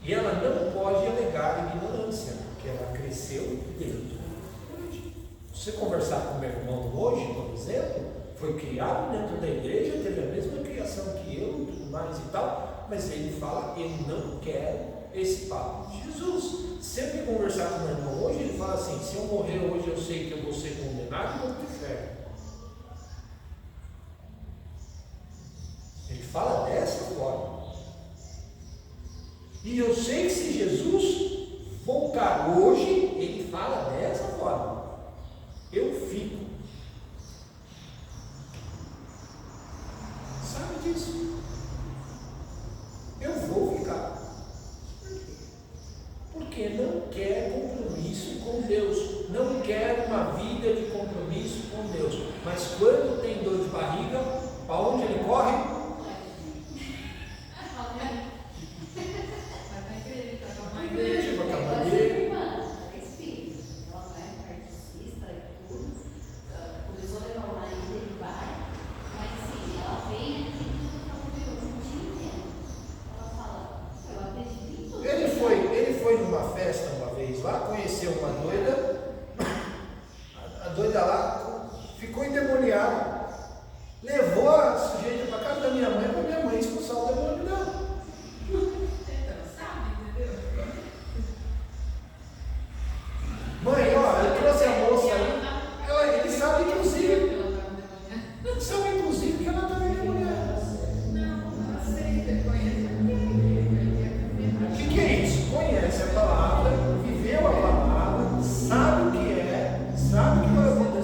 E ela não pode alegar ignorância, porque ela cresceu dentro da igreja. Se você conversar com meu irmão hoje, por exemplo, foi criado dentro da igreja, teve a mesma criação que eu e tudo mais e tal, mas ele fala: eu não quero esse papo de Jesus. Sempre que conversar com meu irmão hoje, ele fala assim: se eu morrer hoje, eu sei que eu vou ser condenado e vou ter fé. Ele fala dessa forma. E eu sei que se Jesus voltar hoje, ele fala dessa forma. Eu fico. Sabe disso? Eu vou ficar. Porque não quer compromisso com Deus. Não quer uma vida de compromisso com Deus. Mas quando tem dor de barriga, aonde ele corre? Igreja, para cavalheiro. Ele foi numa festa uma vez lá, conheceu uma doida. A doida lá ficou endemoniada. Levou a sujeita para casa da minha mãe, para minha mãe expulsar o demônio dela. Mãe, ó, eu trouxe a moça aí. Ele sabe inclusive que ela está endemoniada. O que é isso? Conhece a palavra, viveu a palavra, sabe o que é, sabe o que vai acontecer.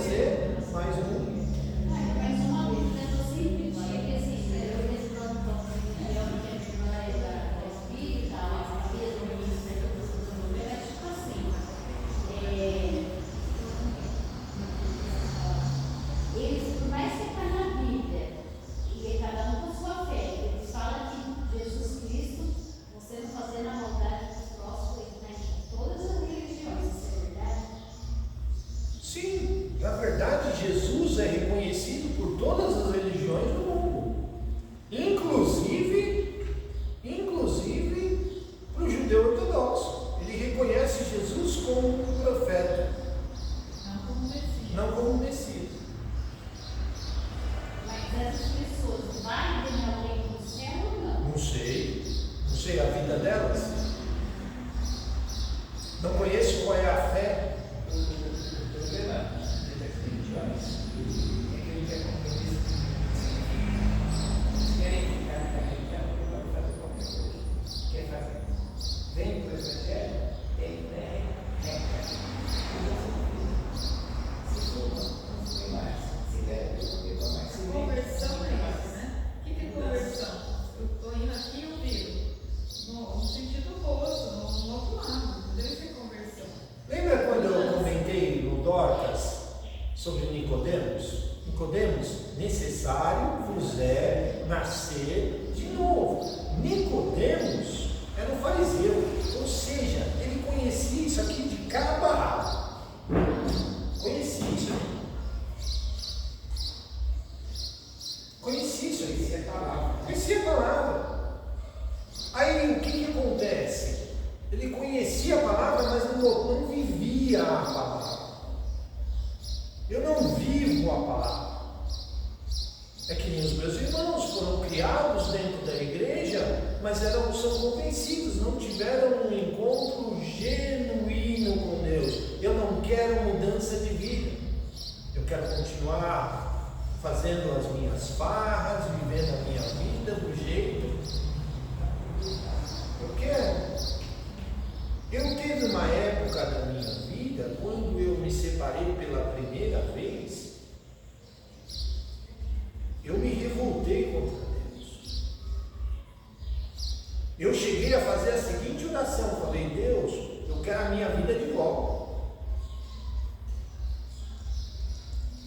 Na verdade, Jesus é reconhecido por todas as religiões do mundo, inclusive para o judeu ortodoxo. Ele reconhece Jesus como um profeta, não como Messias. Mas essas pessoas vai ter alguém no céu ou não? Não sei a vida delas. Não conheço qual é a fé. O problema das religiões é que a gente é compromisso. Eles querem ficar na religião e vão fazer qualquer coisa. Quer fazer? Vem para o Evangelho, tem regra. Se fuma, não fume mais. Se bebe, não beba mais. Se Conversão é isso, né? O que é conversão? Eu estou indo aqui e eu viro. No sentido oposto, no outro lado. Deve ser conversão. Lembra quando eu comentei no Dorcas sobre Nicodemos? Nicodemos, necessário vos é nascer de novo. Nicodemos era um fariseu, ou seja, ele conhecia isso aqui de cabo a rabo. Conhecia isso aqui. Conhecia isso aqui. Conhecia a palavra. Conhecia a palavra. Aí o que acontece? Ele conhecia a palavra, mas não vivia a palavra. Eu não vivo a palavra. É que nem os meus irmãos foram criados dentro da igreja, mas são convencidos, não tiveram um encontro genuíno com Deus. Eu não quero mudança de vida. Eu quero continuar fazendo as minhas farras, vivendo a minha vida do jeito. Eu quero. Eu teve uma época da minha vida, quando eu me separei pela primeira vez, eu me revoltei contra Deus. Eu cheguei a fazer a seguinte oração, falei: Deus, eu quero a minha vida de volta.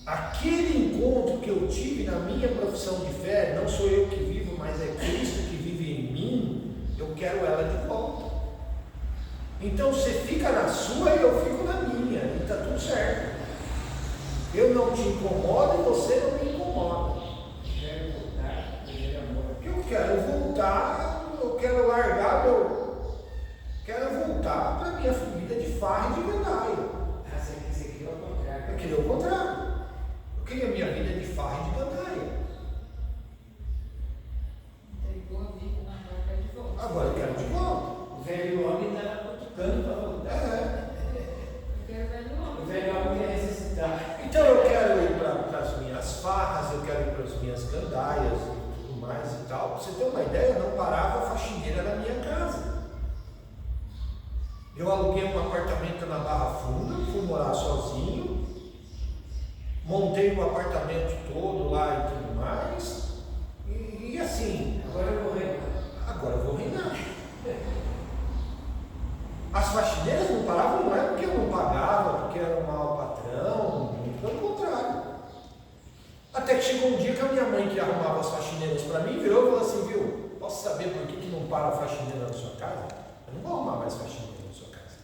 Aquele encontro que eu tive na minha profissão de fé, não sou eu que vivo, mas é Cristo que vive em mim, eu quero ela de volta. Então você fica na sua e eu fico na minha, e está tudo certo. Eu não te incomodo e você não me incomoda. Quero voltar, primeiro amor. Eu quero voltar, eu quero largar quero voltar para a minha vida de farra e de gandaia. Ah, você queria o contrário. Eu queria o contrário. Eu queria a minha vida de farra e de gandaia. Entregou a vida na barca de volta. Agora eu quero de volta. O velho homem estava cutucando para voltar. Eu quero ver no O homem. velho homem quer ressuscitar. Então eu quero ir para as minhas farras, eu quero ir para as minhas gandaias e tudo mais e tal. Para você ter uma ideia, não parava a faxineira na minha casa. Eu aluguei um apartamento na Barra Funda, fui morar sozinho, montei o apartamento todo lá e tudo mais. E assim, Agora eu vou reinar. agora eu vou reinar. As faxineiras não paravam, não é porque eu não pagava, porque era um mau patrão, muito pelo contrário. Até que chegou um dia que a minha mãe, que arrumava as faxineiras para mim, virou e falou assim: viu, posso saber por que não para a faxineira na sua casa? Eu não vou arrumar mais faxineira na sua casa.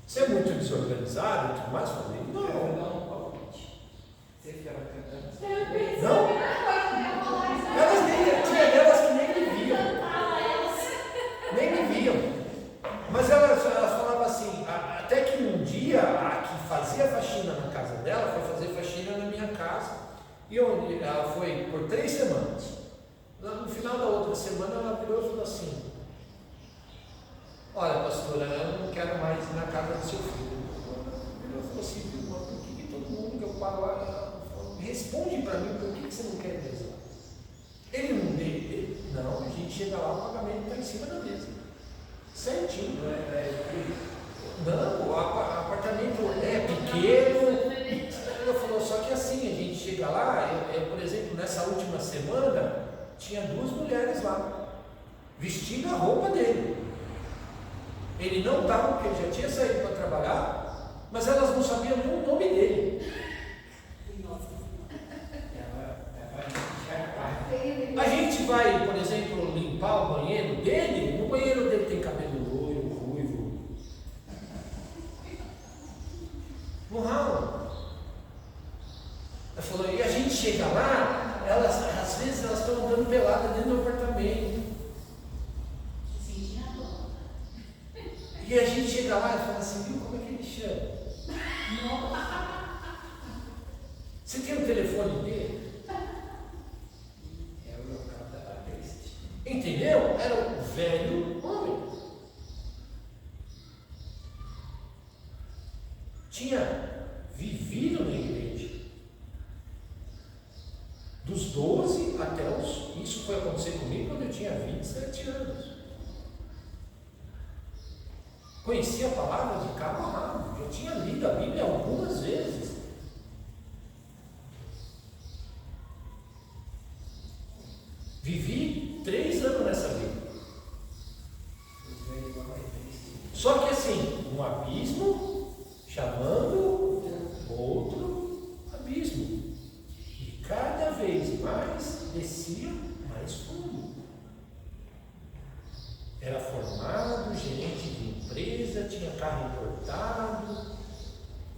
Você é muito desorganizado e tudo mais? Eu falei: Eu vou não. dar um palpite. Você ficava cantando. Não? Elas nem, tinha delas que nem me viam. Nem me viam. Mas elas falavam assim, até que um dia a que fazia faxina na casa dela foi fazer faxina na minha casa. E ela foi por 3 semanas. No final da outra semana ela virou e falou assim: olha, pastora, eu não quero mais ir na casa do seu filho. Ela falou assim: por que todo mundo que eu paro lá, ela falou, responde para mim, por que você não quer rezar? Ele não dele? Não, a gente chega lá, o pagamento está em cima da mesa. Certinho. Não, o apartamento é pequeno. Ela falou: só que assim, a gente chega lá, por exemplo, nessa última semana, tinha 2 mulheres lá, vestindo a roupa dele. Ele não estava, porque ele já tinha saído para trabalhar, mas elas não sabiam nem o nome dele. A gente vai, por exemplo, limpar o banheiro dele, no banheiro dele tem cabelo loiro, ruivo. Não rala. chega lá, elas, às vezes elas estão andando pelada dentro do apartamento. E a gente chega lá e fala assim, viu como é que ele chama? Você tem o telefone dele? É o local da triste. Entendeu? Era um velho homem. Tinha vivido na igreja. Dos 12 até os... Isso foi acontecer comigo quando eu tinha 27 anos. Conhecia a palavra de cabo a rabo. Já tinha lido a Bíblia algumas vezes. Vivi 3 anos nessa vida. Só que assim, um abismo chamando outro abismo. E cada vez mais descia mais fundo. Era formado, gerente de empresa, tinha carro importado.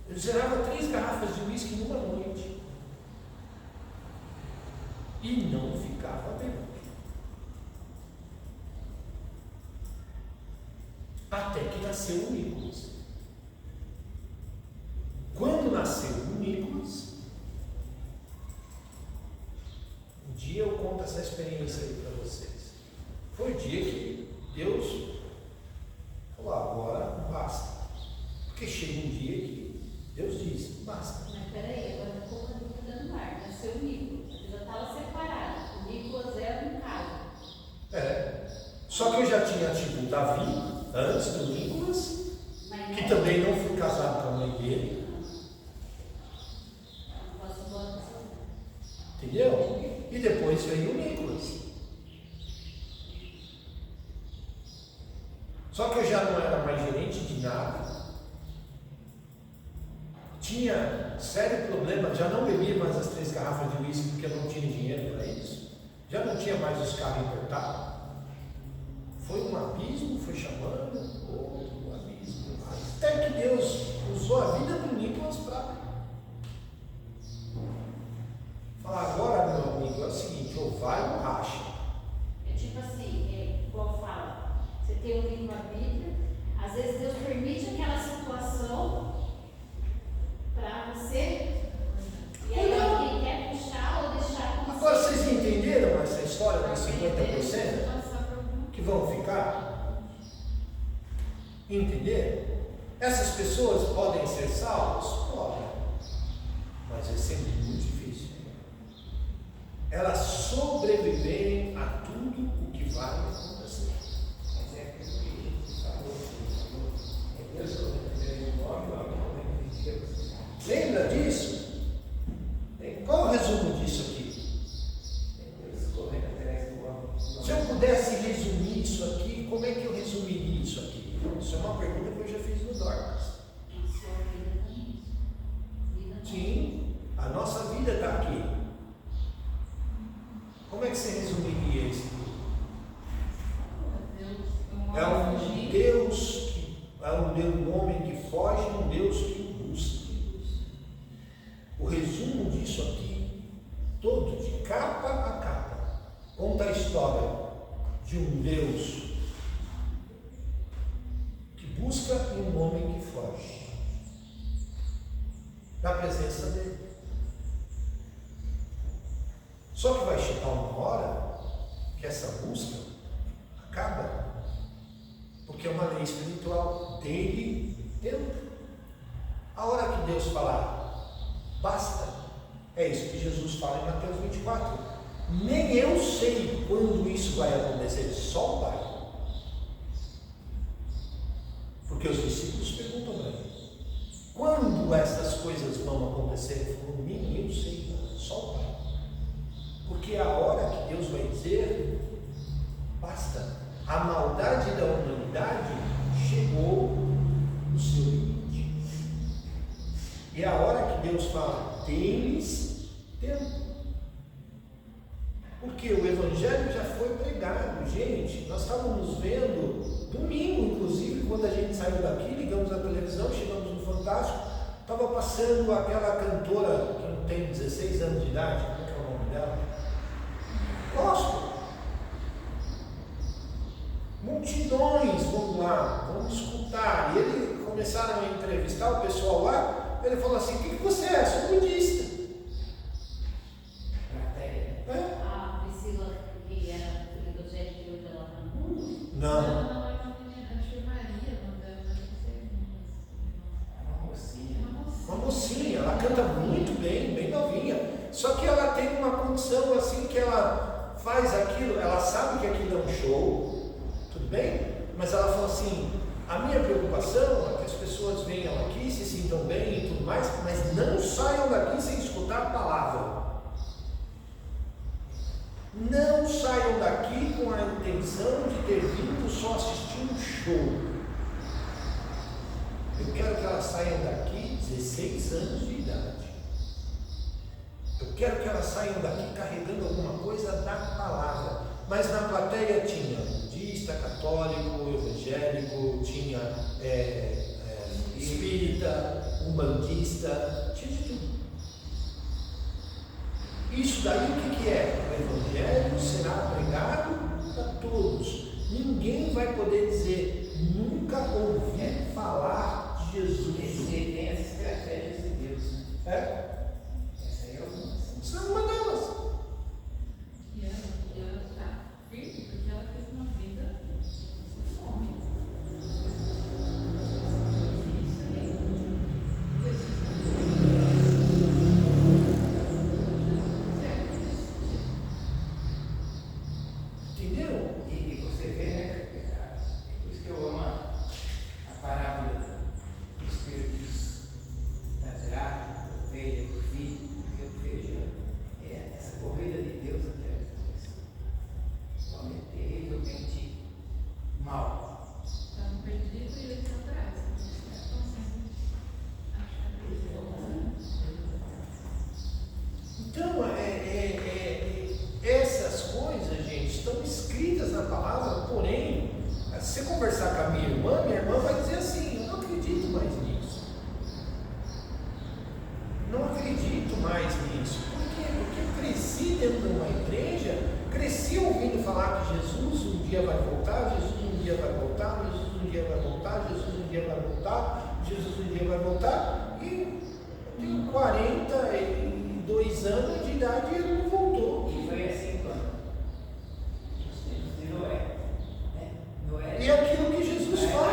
Eu zerava 3 garrafas de uísque numa noite. E não ficava bêbado. Até que nasceu o Nicolas. Quando nasceu o Nicolas, um dia eu conto essa experiência aí para vocês. Foi o dia que Deus falou, agora basta. Porque chega um dia que Deus diz, basta. Mas peraí, agora ficou uma dúvida no ar. Nasceu o Nicolas, ele já estava separado. O Nicolas era um cara. Só que eu já tinha tido Davi antes do Nicolas, que também não fui casado com a mãe dele. Entendeu? E depois veio o Nicolas. Só que eu já não era mais gerente de nada. Tinha sério problema, já não bebia mais as 3 garrafas de uísque porque eu não tinha dinheiro para isso. Já não tinha mais os carros importados. Foi um abismo, foi chamando outro abismo. Até que Deus usou a vida do Nicolas para falar, agora meu amigo, é o seguinte, ou vai ou racha. É tipo assim, igual fala, você tem um livro na Bíblia, às vezes Deus permite aquela situação para você, e aí alguém quer puxar ou deixar com Agora vocês entenderam essa história dos 50%? Que vão ficar? Entenderam? Essas pessoas podem ser salvas? Podem. Mas é sempre muito difícil. Elas sobreviverem a tudo o que vai acontecer. Mas é aquilo que a gente falou. É Deus que eu Lembra disso? Qual o resumo disso aqui? Se eu pudesse resumir isso aqui, como é que eu resumiria isso aqui? Isso é uma pergunta que eu já fiz no Dorcas. Sim, a nossa vida está aqui. Como é que você resumiria isso? É um Deus um homem que foge, um Deus que o busca. O resumo disso aqui, todo de capa a capa, conta a história de um Deus que busca e um homem que foge da presença dele. Só que vai chegar uma hora que essa busca acaba, porque é uma lei espiritual dele tempo. A hora que Deus falar, basta, é isso que Jesus fala em Mateus 24. Nem eu sei quando isso vai acontecer, só o Pai. Porque os discípulos perguntam para ele, quando essas coisas vão acontecer? Ele falou, nem eu sei, só o Pai. Porque é a hora que Deus vai dizer, basta. A maldade da humanidade chegou no seu limite. E é a hora que Deus fala, deles tempo. Porque o Evangelho já foi pregado, gente. Nós estávamos vendo, domingo inclusive, quando a gente saiu daqui, ligamos a televisão, chegamos no Fantástico, estava passando aquela cantora que não tem 16 anos de idade, dela. Gosto. Multidões vão lá, vão escutar. E eles começaram a entrevistar o pessoal lá. Ele falou assim: o que você é? Sou budista. É? A Priscila, que era filha do Zé de hoje, ela está no mundo? Não. Não, é uma menina, acho que é Maria, o nome dela, mas não sei. Uma mocinha. Uma mocinha, ela canta muito bem, bem novinha. Só que ela tem uma condição assim que ela faz aquilo, ela sabe que aquilo é um show, tudo bem? Mas ela falou assim: a minha preocupação é que as pessoas venham aqui, se sintam bem e tudo mais, mas não saiam daqui sem escutar a palavra. Não saiam daqui com a intenção de ter vindo só assistir um show. Eu quero que elas saiam daqui 16 anos de idade. Eu quero que elas saiam daqui carregando alguma coisa da palavra. Mas na plateia tinha budista, católico, evangélico, tinha espírita, umbandista, tinha de tudo. Isso daí o que é? O evangelho será pregado a todos. Ninguém vai poder dizer: nunca ouvi falar de Jesus. Esse tem as estratégias de Deus, né? É? Essa aí é uma. Isso é uma delas. E ela está firme porque ela teve uma vida sem fome. Isso aí. Entenderam? E você vê, né? É por isso que eu amo a parábola dos espíritos da terra, da ovelha, do filho, porque eu vejo essa corrida de Deus até depois. O homem é terrivelmente mal. Estavam perdidos e eles estão atrás. Estão sempre achando. Então, essas coisas, gente, estão escritas na palavra, porém, se você conversar com a minha irmã vai dizer assim: eu não acredito mais nisso. Não acredito mais nisso. Por quê? Porque eu cresci dentro de uma igreja, cresci ouvindo falar que Jesus um dia vai voltar, Jesus um dia vai voltar, Jesus um dia vai voltar, Jesus um dia vai voltar, Jesus um dia vai voltar, e eu tenho 42 anos de idade e ele não voltou. E foi assim quando? Nos tempos de Noé. Né? Noé. E aquilo que Jesus fala.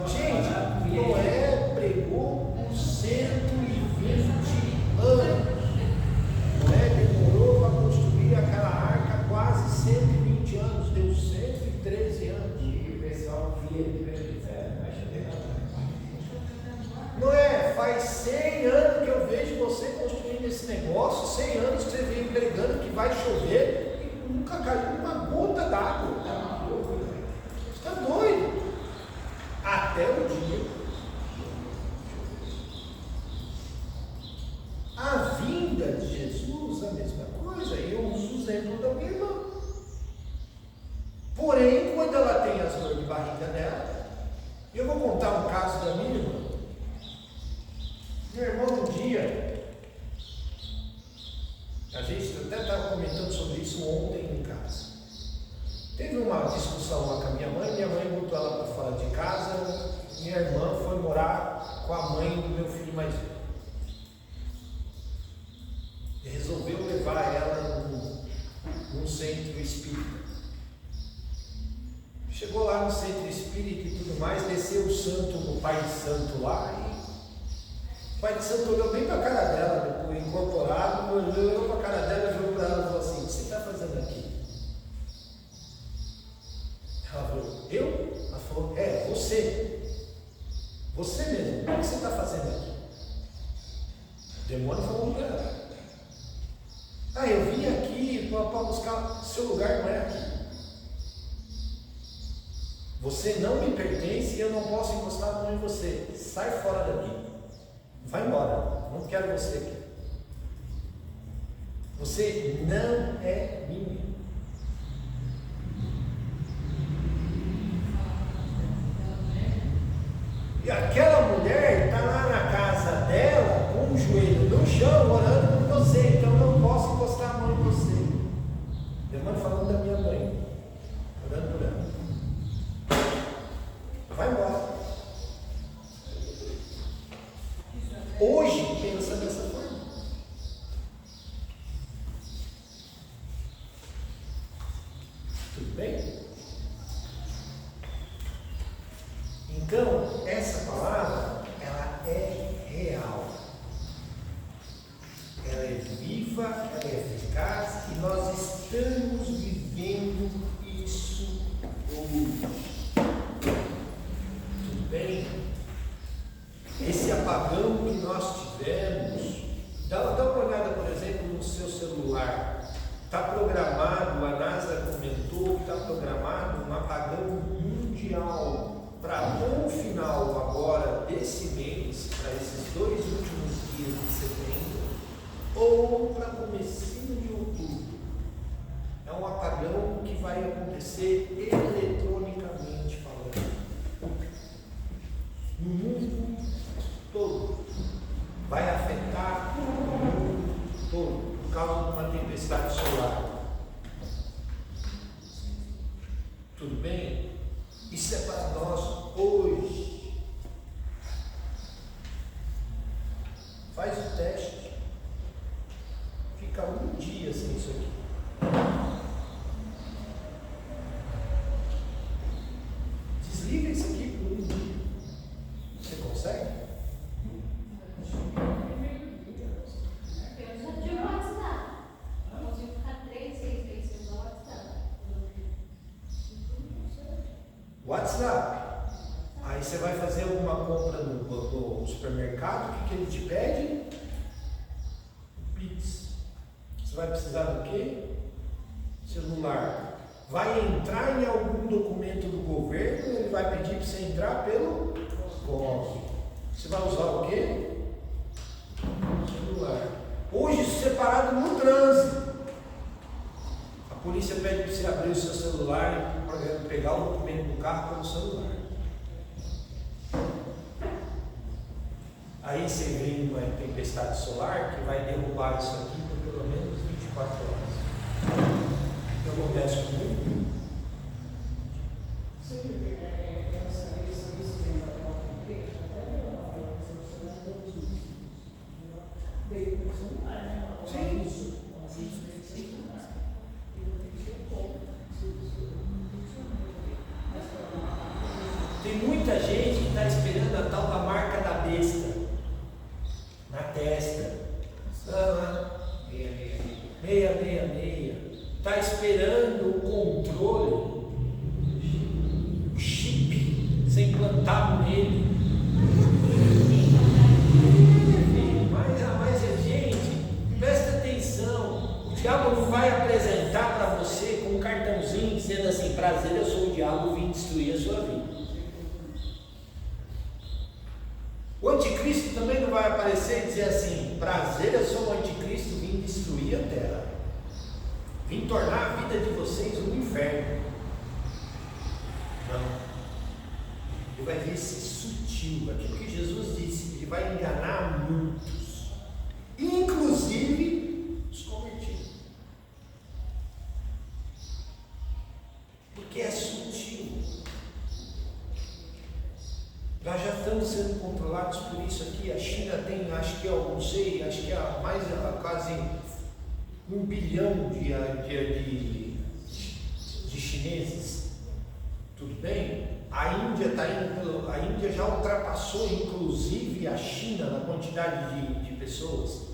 Gente, Noé pregou por 120 anos. Noé demorou para construir aquela arca quase 120 anos, deu 113 anos. E o pessoal via de vai chover na Noé, faz 100 anos que eu vejo você construindo esse negócio, 100 anos que você vem pregando que vai chover e nunca caiu uma gota d'água. Você está doido? Até o dia. A vinda de Jesus, a mesma coisa. Eu uso o exemplo da minha irmã. Porém, quando ela tem as dores de barriga dela, eu vou contar um caso da minha irmã. Minha irmã, um dia, a gente até estava comentando sobre isso ontem em casa. Teve uma discussão lá com a minha mãe botou ela para fora de casa, minha irmã foi morar com a mãe do meu filho mais velho. E resolveu levar ela num centro espírita. Chegou lá no centro espírita e tudo mais, desceu o santo, o pai de santo lá, e o pai de santo olhou bem para a cara dela, depois incorporado, olhou para a cara dela, virou para ela e falou assim: o que você está fazendo aqui? Ela falou: eu? Ela falou: é, você. Você mesmo, o que você está fazendo aqui? O demônio falou para ela: ah, eu vim aqui para buscar, seu lugar não é aqui. Você não me pertence e eu não posso encostar a mão em você. Sai fora daqui. Vai embora. Não quero você aqui. Você não é minha. E aquela mulher está lá na casa dela, com o joelho no chão, orando por você. Então eu não posso telefone da minha mãe, orando por ela. Vai embora. Hoje, pensa dessa forma. Tudo bem? Então, essa palavra, ela é real. Ela é viva, ela é eficaz e nós estamos vivendo isso hoje. Tudo bem? Esse apagão que nós tivemos, dá uma olhada, por exemplo, no seu celular. Está programado, a NASA comentou que está programado um apagão mundial para no final agora desse mês, para esses 2 últimos dias de setembro, ou para comecinho de outubro. É um apagão que vai acontecer eletronicamente falando. No mundo todo. Vai afetar o mundo todo, por causa de uma tempestade solar. Tudo bem? Isso é para nós hoje. Faz o teste. Fica um dia sem isso aqui. Desliga isso aqui por um dia. Você consegue? Eu já tive WhatsApp. Eu consigo ficar 3, 6 vezes no WhatsApp. WhatsApp. Aí você vai fazer alguma compra no supermercado, o que ele te pede? Pix. Você vai precisar do quê? Celular. Vai entrar em algum documento do governo, ele vai pedir para você entrar pelo código. Você vai usar o quê? Celular. Hoje, separado no trânsito. A polícia pede para você abrir o seu celular e pegar o documento do carro pelo celular. Aí você vem uma tempestade solar que vai derrubar isso aqui por pelo menos 24 horas. O que acontece comigo? Tem muita gente que está esperando a tal da marca da besta na testa. 666. Está esperando o controle, o chip ser implantado nele. Mas gente, presta atenção. O diabo não vai apresentar para você com um cartãozinho dizendo assim: prazer, eu sou o diabo, vim destruir a sua vida. O anticristo também não vai aparecer e dizer assim: prazer, eu sou o anticristo, vim destruir a terra, vim tornar a vida de vocês um inferno. Não. Ele vai ver esse sutil, aquilo que Jesus disse, ele vai enganar muitos, inclusive os convertidos, porque é sutil. Nós já estamos sendo controlados por isso aqui. A China tem, acho que eu não sei, acho que é mais quase 1 bilhão de chineses. Tudo bem? A Índia a Índia já ultrapassou inclusive a China na quantidade de pessoas.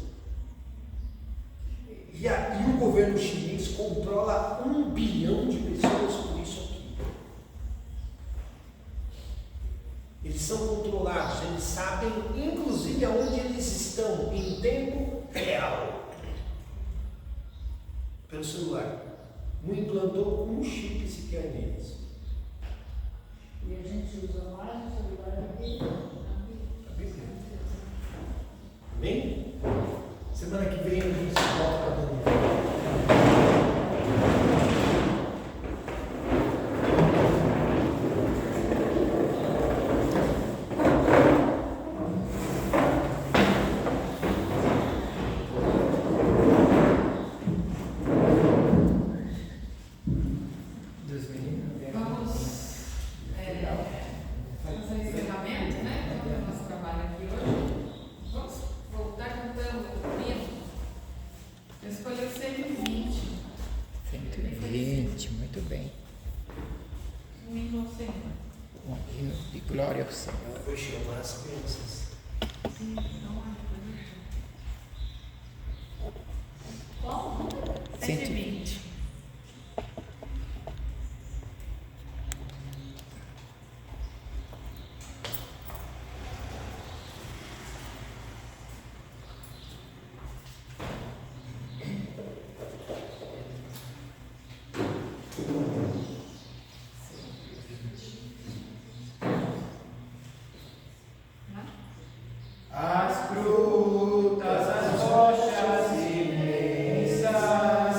E o governo chinês controla 1 bilhão de pessoas por isso aqui. Eles são controlados, eles sabem inclusive aonde eles estão em tempo real. Pelo celular. Não implantou um chip sequer neles. E a gente usa mais o celular da Bíblia. A Bíblia. Bem? Semana que vem a gente volta para Daniel. ao Senhor. Hoje eu as crianças. Sim, não há Qual? 120. As frutas, as rochas imensas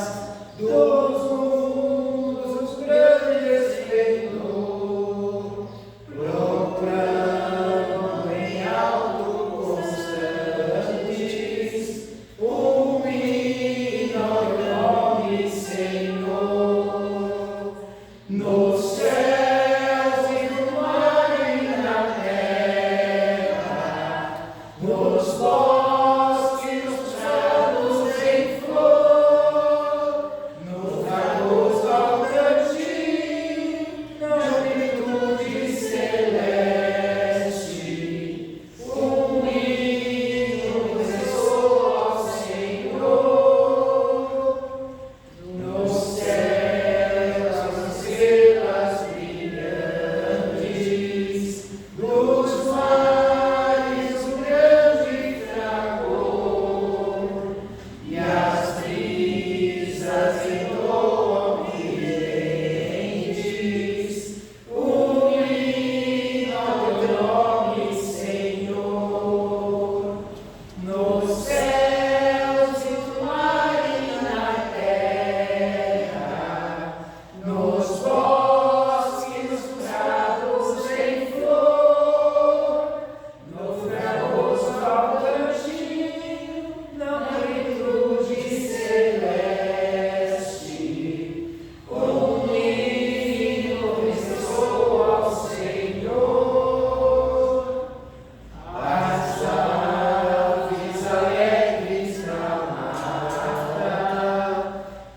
dos mundos, os grandes feitor, proclamam em alto constantes o hino ao nome Senhor, nos céus e no mar e na terra, nos bosques, nos prados em flor, no fragoso ao cantil, na amplitude celeste, um hino ressoa ao Senhor. Nos céus, as estrelas brilhantes, dos mares, o grande fragor, e as brisas entoam ridentes, um hino ao teu nome, Senhor. Nos céus e no mar e na terra, nos bosques, nos prados em flor, no fragoso ao cantil, na amplitude celeste, um hino ressoa ao Senhor. As aves alegres na mata,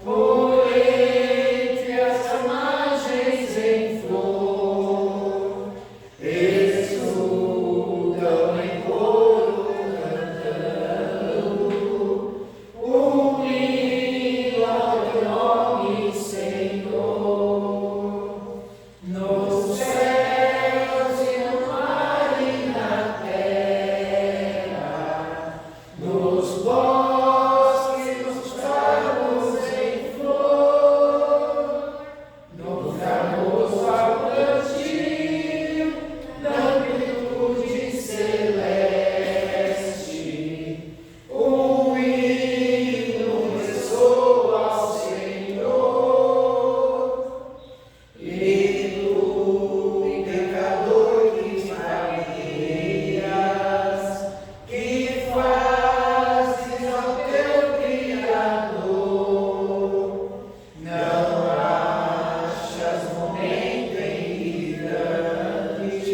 por entre as ramagens em flor, exultam em coro cantando um hino ao teu nome, Senhor. Nos céus e no mar e na terra, nos bosques, nos prados em flor, no fragoso ao cantil, na amplitude celeste, um hino ressoa ao Senhor. E tu, pecador que vagueias, que fazes ao teu Criador, não achas momento em hidrantes,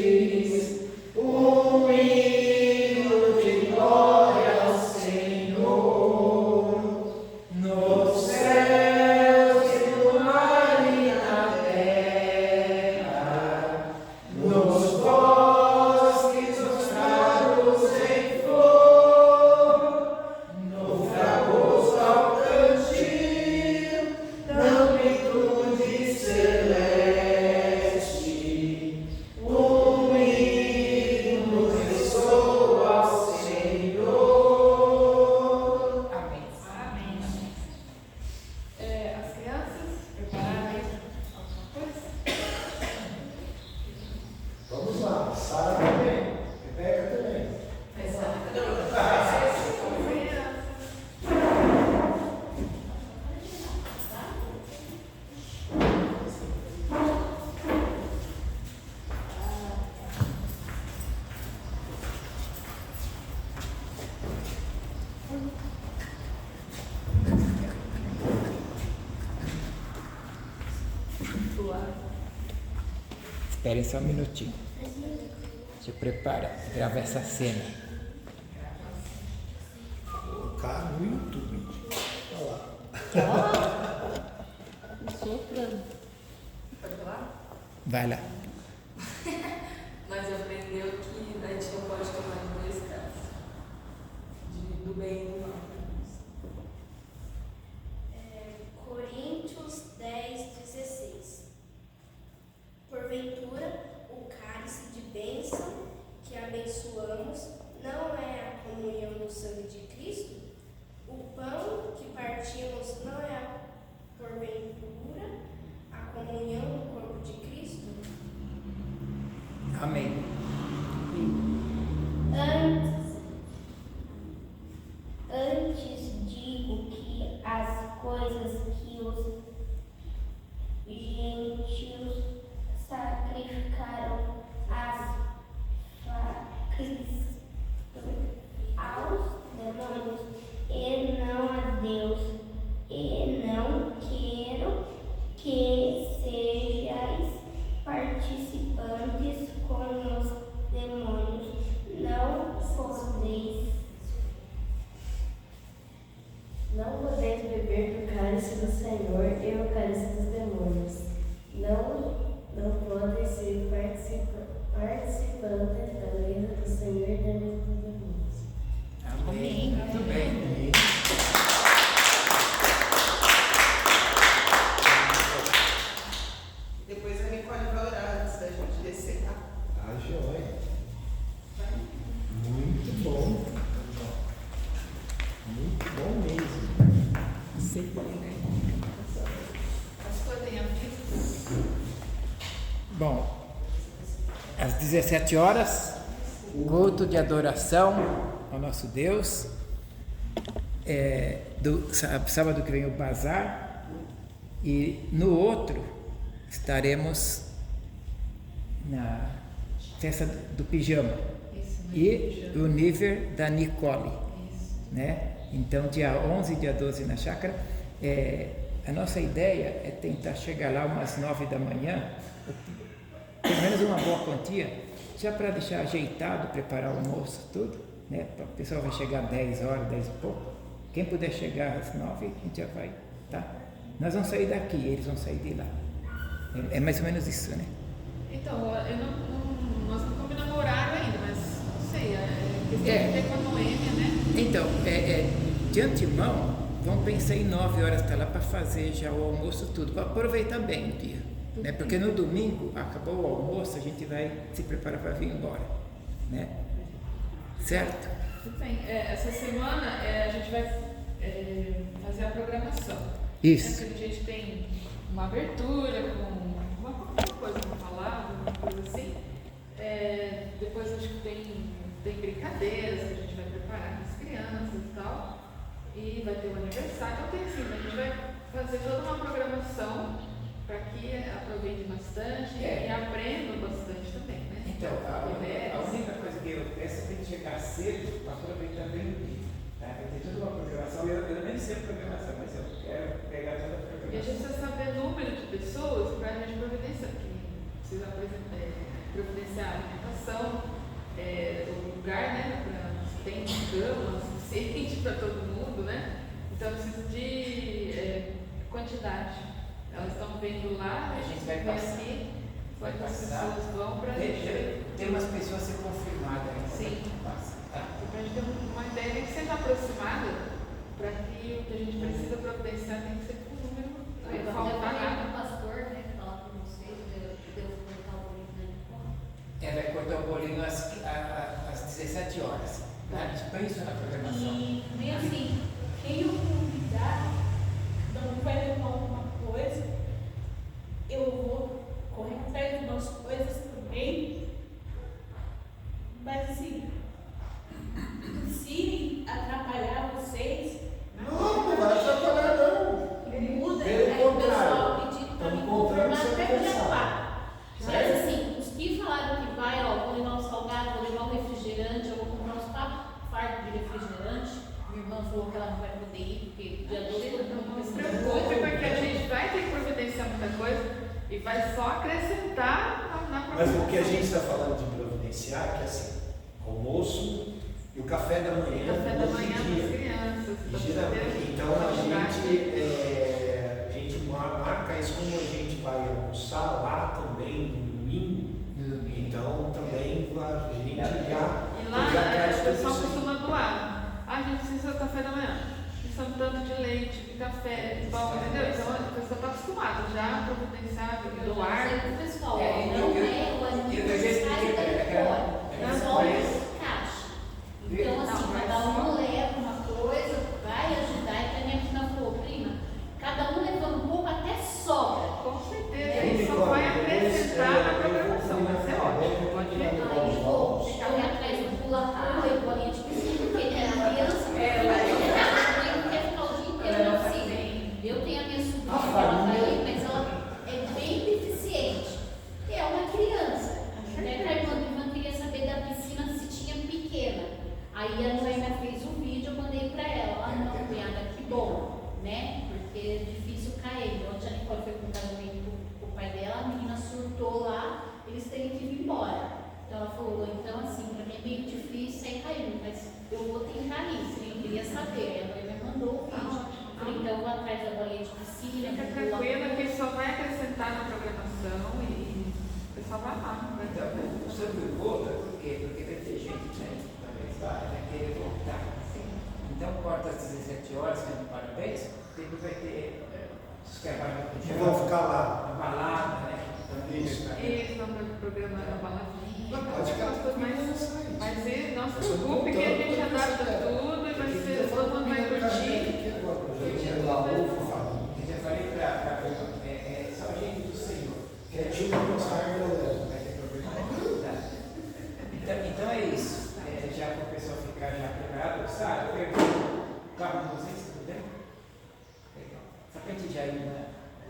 um hino de glória ao Senhor. Nos céus e no mar e na terra, nos bosques, nos prados em flor, no fragoso ao cantil, na amplitude celeste, um hino ressoa ao Senhor. Amém. Amém. As crianças prepararam aí alguma coisa? Vamos lá, Sara também, Rebeca também. Esperem só um minutinho. Se prepara, grava essa cena. Colocar no YouTube. Olha lá. Soprando. Pode falar? Vai lá. Nós aprendemos leio lá. Coríntios 10:16. Porventura, o cálice de bênção que abençoamos não é a comunhão do sangue de Cristo? O pão que partimos não é, porventura, a comunhão do corpo de Cristo? Amém. Antes digo que as coisas que os gentios sacrificaram aos demônios e não a Deus, e não quero que sejais participantes com os demônios. Não podeis beber do cálice do Senhor e o cálice dos demônios. Não podem ser participantes da mesa do Senhor e da mesa dos demônios. Amém. Muito bem. Depois a Nicole vai orar antes da gente descer, tá? Ah, joia. Muito bom. Muito bom mesmo. Pastor, tem aviso? Bom, às 17 horas, culto de adoração ao nosso Deus. Sábado que vem o bazar. E no outro estaremos na festa do pijama. Isso, E o nível da Nicole. Isso. Né? Então, dia 11 e dia 12 na chácara, a nossa ideia é tentar chegar lá umas 9 da manhã, pelo menos uma boa quantia, já para deixar ajeitado, preparar o almoço, tudo, né? O pessoal vai chegar 10 horas, 10 e pouco. Quem puder chegar às 9, a gente já vai, tá? Nós vamos sair daqui, eles vão sair de lá. É mais ou menos isso, né? Então, nós não combinamos o horário ainda, mas não sei, questão de ver com a Noêmia, né? Então, de antemão, vamos pensar em 9 horas estar lá para fazer já o almoço tudo, para aproveitar bem o dia. Né? Porque no domingo, acabou o almoço, a gente vai se preparar para vir embora. Né? Certo? Tudo bem. Essa semana a gente vai fazer a programação. Isso. Né? Porque a gente tem uma abertura com alguma coisa, uma palavra, alguma coisa assim. Depois acho que tem brincadeiras que a gente vai preparar com as crianças e tal. E vai ter um aniversário. Então tem assim, a gente vai fazer toda uma programação para que aproveitem bastante e aprendam bastante também, né? Então, a única coisa que eu peço é que a gente chegar cedo para aproveitar bem o dia. Tá? Vai ter toda uma programação, eu nem sei a programação, mas eu quero pegar toda a programação. E a gente precisa saber o número de pessoas para a gente providenciar, porque precisa providenciar a alimentação, o lugar, né? Tem cama suficiente para todo mundo, né? Então precisa de quantidade. Elas estão vendo lá, A gente vai vem passar. aqui, Vai quantas passar. pessoas vão para a gente. Tem umas pessoas a ser confirmadas ainda. Sim. Passa, tá? Para a gente ter uma ideia, tem que ser aproximada, para que o que a gente precisa providenciar tem que ser com o número, não faltar nada. O pastor, né, que fala com vocês, deu cortar o bolinho da Nicole. Vai cortar o bolinho às 17 horas. A gente põe isso na programação. E bem assim, quem eu convidar, não vai levar alguma coisa, eu vou correr atrás de umas coisas também. Mas assim, se atrapalhar vocês, Não vai atrapalhar não. muda. Pelo Aí o contrário. pessoal pediu para me Estamos confirmar contando até sem para pensar. levar. Mas assim, os que falaram que vai, vou levar um salgado, vou levar um refrigerante, eu vou comprar uns 4 fardos de refrigerante. Minha irmã falou que ela não vai poder ir, porque dia 12 todo mundo Não se precisa. preocupe, porque a gente vai ter que providenciar muita coisa e vai só acrescentar na Mas programação. o que a gente está falando de providenciar é que assim, almoço e o café da manhã. Café da no manhã outro dia. para as crianças. E para geralmente, poder então a ajudar. gente marca isso como a gente vai almoçar lá também no domingo. Então também a gente já E lá traz o pessoal tudo isso. costuma doar. A gente precisa tanto de leite, de café, de pão, entendeu? Então a pessoa está acostumada já a providenciar, Eu doar. já sei pro pessoal, É, ó, não é o alimento eu já que sai expliquei daí pra ela, fora, ela só faz. esse caixa. Então, assim, Não, cada mas um leva uma coisa, vai ajudar, e também a Fina falou, prima, cada um levando um pouco até sobra. Com certeza, isso só vai acrescentar na programação, vai ser ótimo. Pode ver. Aí, pô, você corre atrás do pula-pula e bolinha de piscina, porque tem a criança, quer ficar o dia inteiro na piscina. Eu tenho a minha sobrinha, que ela tá aí, mas ela é bem deficiente. E é uma criança. Até a irmã queria saber da piscina se tinha pequena. Aí a Noêmia fez um vídeo, eu mandei pra ela. Ah, não, cunhada, que bom, né? Porque é difícil cair. Ontem a Nicole foi com o casamento com o pai dela, a menina surtou lá, eles têm que ir embora. Então ela falou, então assim, pra mim é meio difícil sair caindo, mas eu vou tentar isso. Eu queria saber. Aí a Noêmia mandou o vídeo. Falei, então eu vou atrás da bolinha de piscina, Fica vou lá. tranquila que só vai acrescentar na programação e o pessoal vai lá. Vai Então, sobre o volta, por quê? Porque vai ter gente, né? Talvez vai querer voltar. Então, corta às 17 horas, canta parabéns, depois vai ter os que Que vão ficar lá. a balada, né? Então, Isso. Eles estão programando a baladinha. Não, pode ficar tranquilo, Mas não se preocupe que a gente adapta tudo e vai ser, todo mundo vai curtir. Eu já falei para só a gente do Senhor. É tipo um Vai ter problema nenhum. Então é isso. Já para o pessoal ficar já preparado, sabe? Eu pego o carro de vocês, tudo bem? Legal. Só para a gente já ir na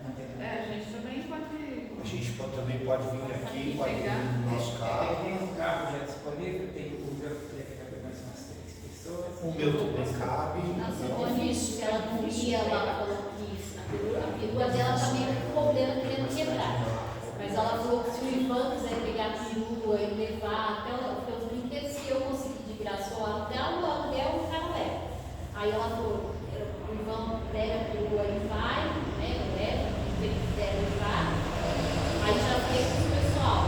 antena. A gente também pode. A gente também pode vir aqui, pode vir no nosso carro. Tem um carro já disponível, tem o meu que deve caber mais umas 3 pessoas. O meu também cabe. Nossa, Bonício, ela não ia lá, falou que a perua dela tá meio com problema querendo quebrar. Mas ela falou que se o Ivan quiser pegar a perua e levar até os brinquedos, se eu conseguir de graça ou até o aluguel, o cara leva. Aí ela falou, o Ivan pega a perua e vai, né, leva, o ele quiser levar. Aí já veio com o pessoal,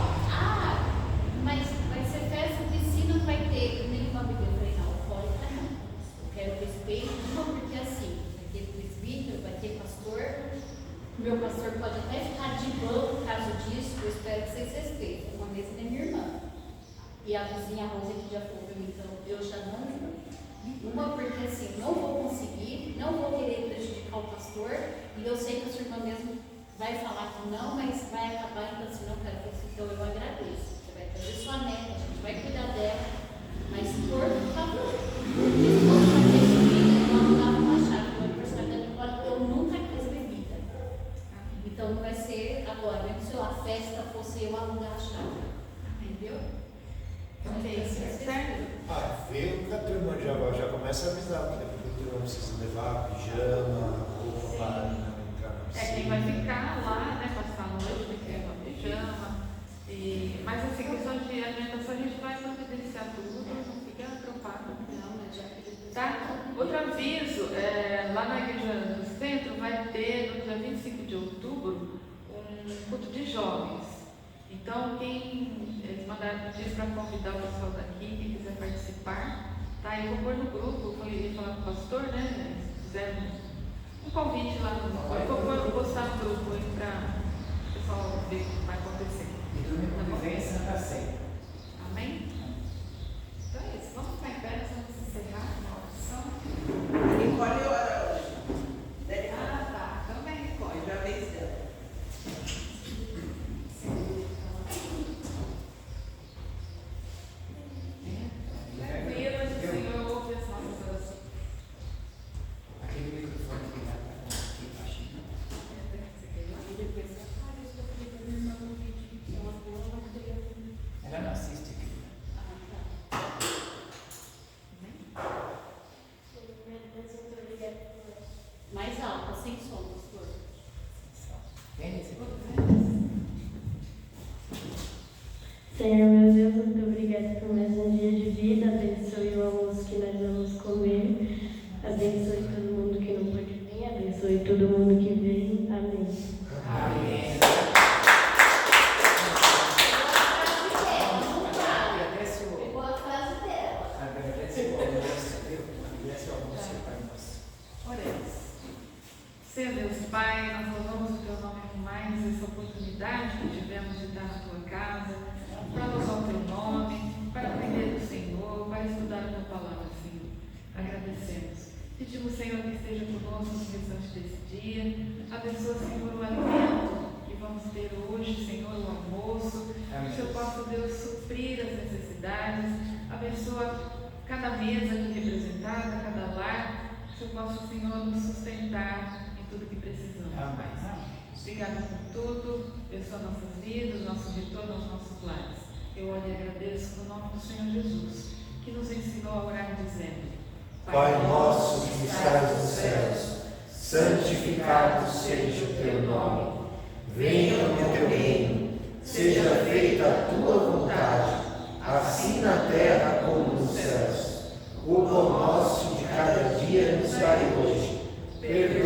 mas vai ser festa, piscina, não vai ter nenhuma bebida. Eu falei, não, pode não. Eu quero respeito, porque assim, vai ter presbítero, vai ter pastor. O meu pastor pode até ficar de banco por causa disso, eu espero que vocês respeitem. Uma vez é minha irmã. E a vizinha Rosa que já falou para mim, então eu já não lembro. Uma porque assim, não vou conseguir, não vou querer prejudicar o pastor, e eu sei que a sua irmã mesmo vai falar que não, mas vai acabar, então assim, não quero isso, então eu agradeço. Você vai trazer sua neta, a gente vai cuidar dela, mas por favor, porque toda uma vez que ela não dava uma chave no aniversário da Nicole, eu nunca quis bebida. Então não vai ser agora, mesmo se a festa fosse eu alugar a chave, entendeu? Ok, certo? Vê que a turma já começa a avisar, porque depois a turma precisa levar pijama, roupa para entrar na piscina. Quem vai ficar lá, né, passar a noite, tem que levar pijama. Mas assim, questão de alimentação, a gente vai providenciar tudo, não fica preocupado. Não, mas já que Tá? Outro aviso, lá na igreja do centro vai ter, no dia 25 de outubro, um culto de jovens. Então, eles mandaram pedir para convidar o pessoal daqui, quem quiser participar, tá? Eu vou pôr no grupo, eu ia falar com o pastor, né? Eles fizeram um convite lá no grupo. Eu vou postar no grupo aí para o pessoal ver o que vai acontecer. E domingo que vem é Santa Ceia. Amém? Então é isso. Vamos ficar em pé, vamos encerrar a oração. Nicole ora hoje. Tá. Também, Nicole. Eu já vez dela. Tranquila, que o Senhor ouve as nossas orações. Aquele microfone que dá para aqui baixinho. Ela não assiste aqui. mais alta, sem som, pastor. Vem esse Senhor, meu Deus, muito obrigada por mais um dia de vida. Abençoe o almoço que nós vamos comer. Abençoe todo mundo que não pode vir. Abençoe todo mundo que vem. Amém. Amém. Agradece o Pegou a frase dela. almoço, viu? Agradece o almoço para nós. Oremos. Senhor Deus Pai, nós louvamos o Teu nome por mais essa oportunidade que tivemos de estar na Tua casa, para louvar o Teu nome, para aprender do Senhor, para estudar a Tua palavra, Senhor. Agradecemos. Pedimos, Senhor, que esteja conosco no restante desse dia. Abençoa, Senhor, o alimento que vamos ter hoje, Senhor, o almoço. Que o Senhor possa, Deus, suprir as necessidades. Abençoa cada mesa aqui representada, cada lar. Que o Senhor possa, Senhor, nos sustentar em tudo que precisamos, Pai. Obrigada por tudo. Abençoa nossas vidas, nosso retorno aos nossos lares. Eu oro e agradeço no nome do Senhor Jesus, que nos ensinou a orar dizendo: Pai nosso que estás nos céus, santificado seja o teu nome. Venha o teu reino, seja feita a tua vontade, assim na terra como nos céus. O pão nosso de cada dia nos dai hoje. Perdoa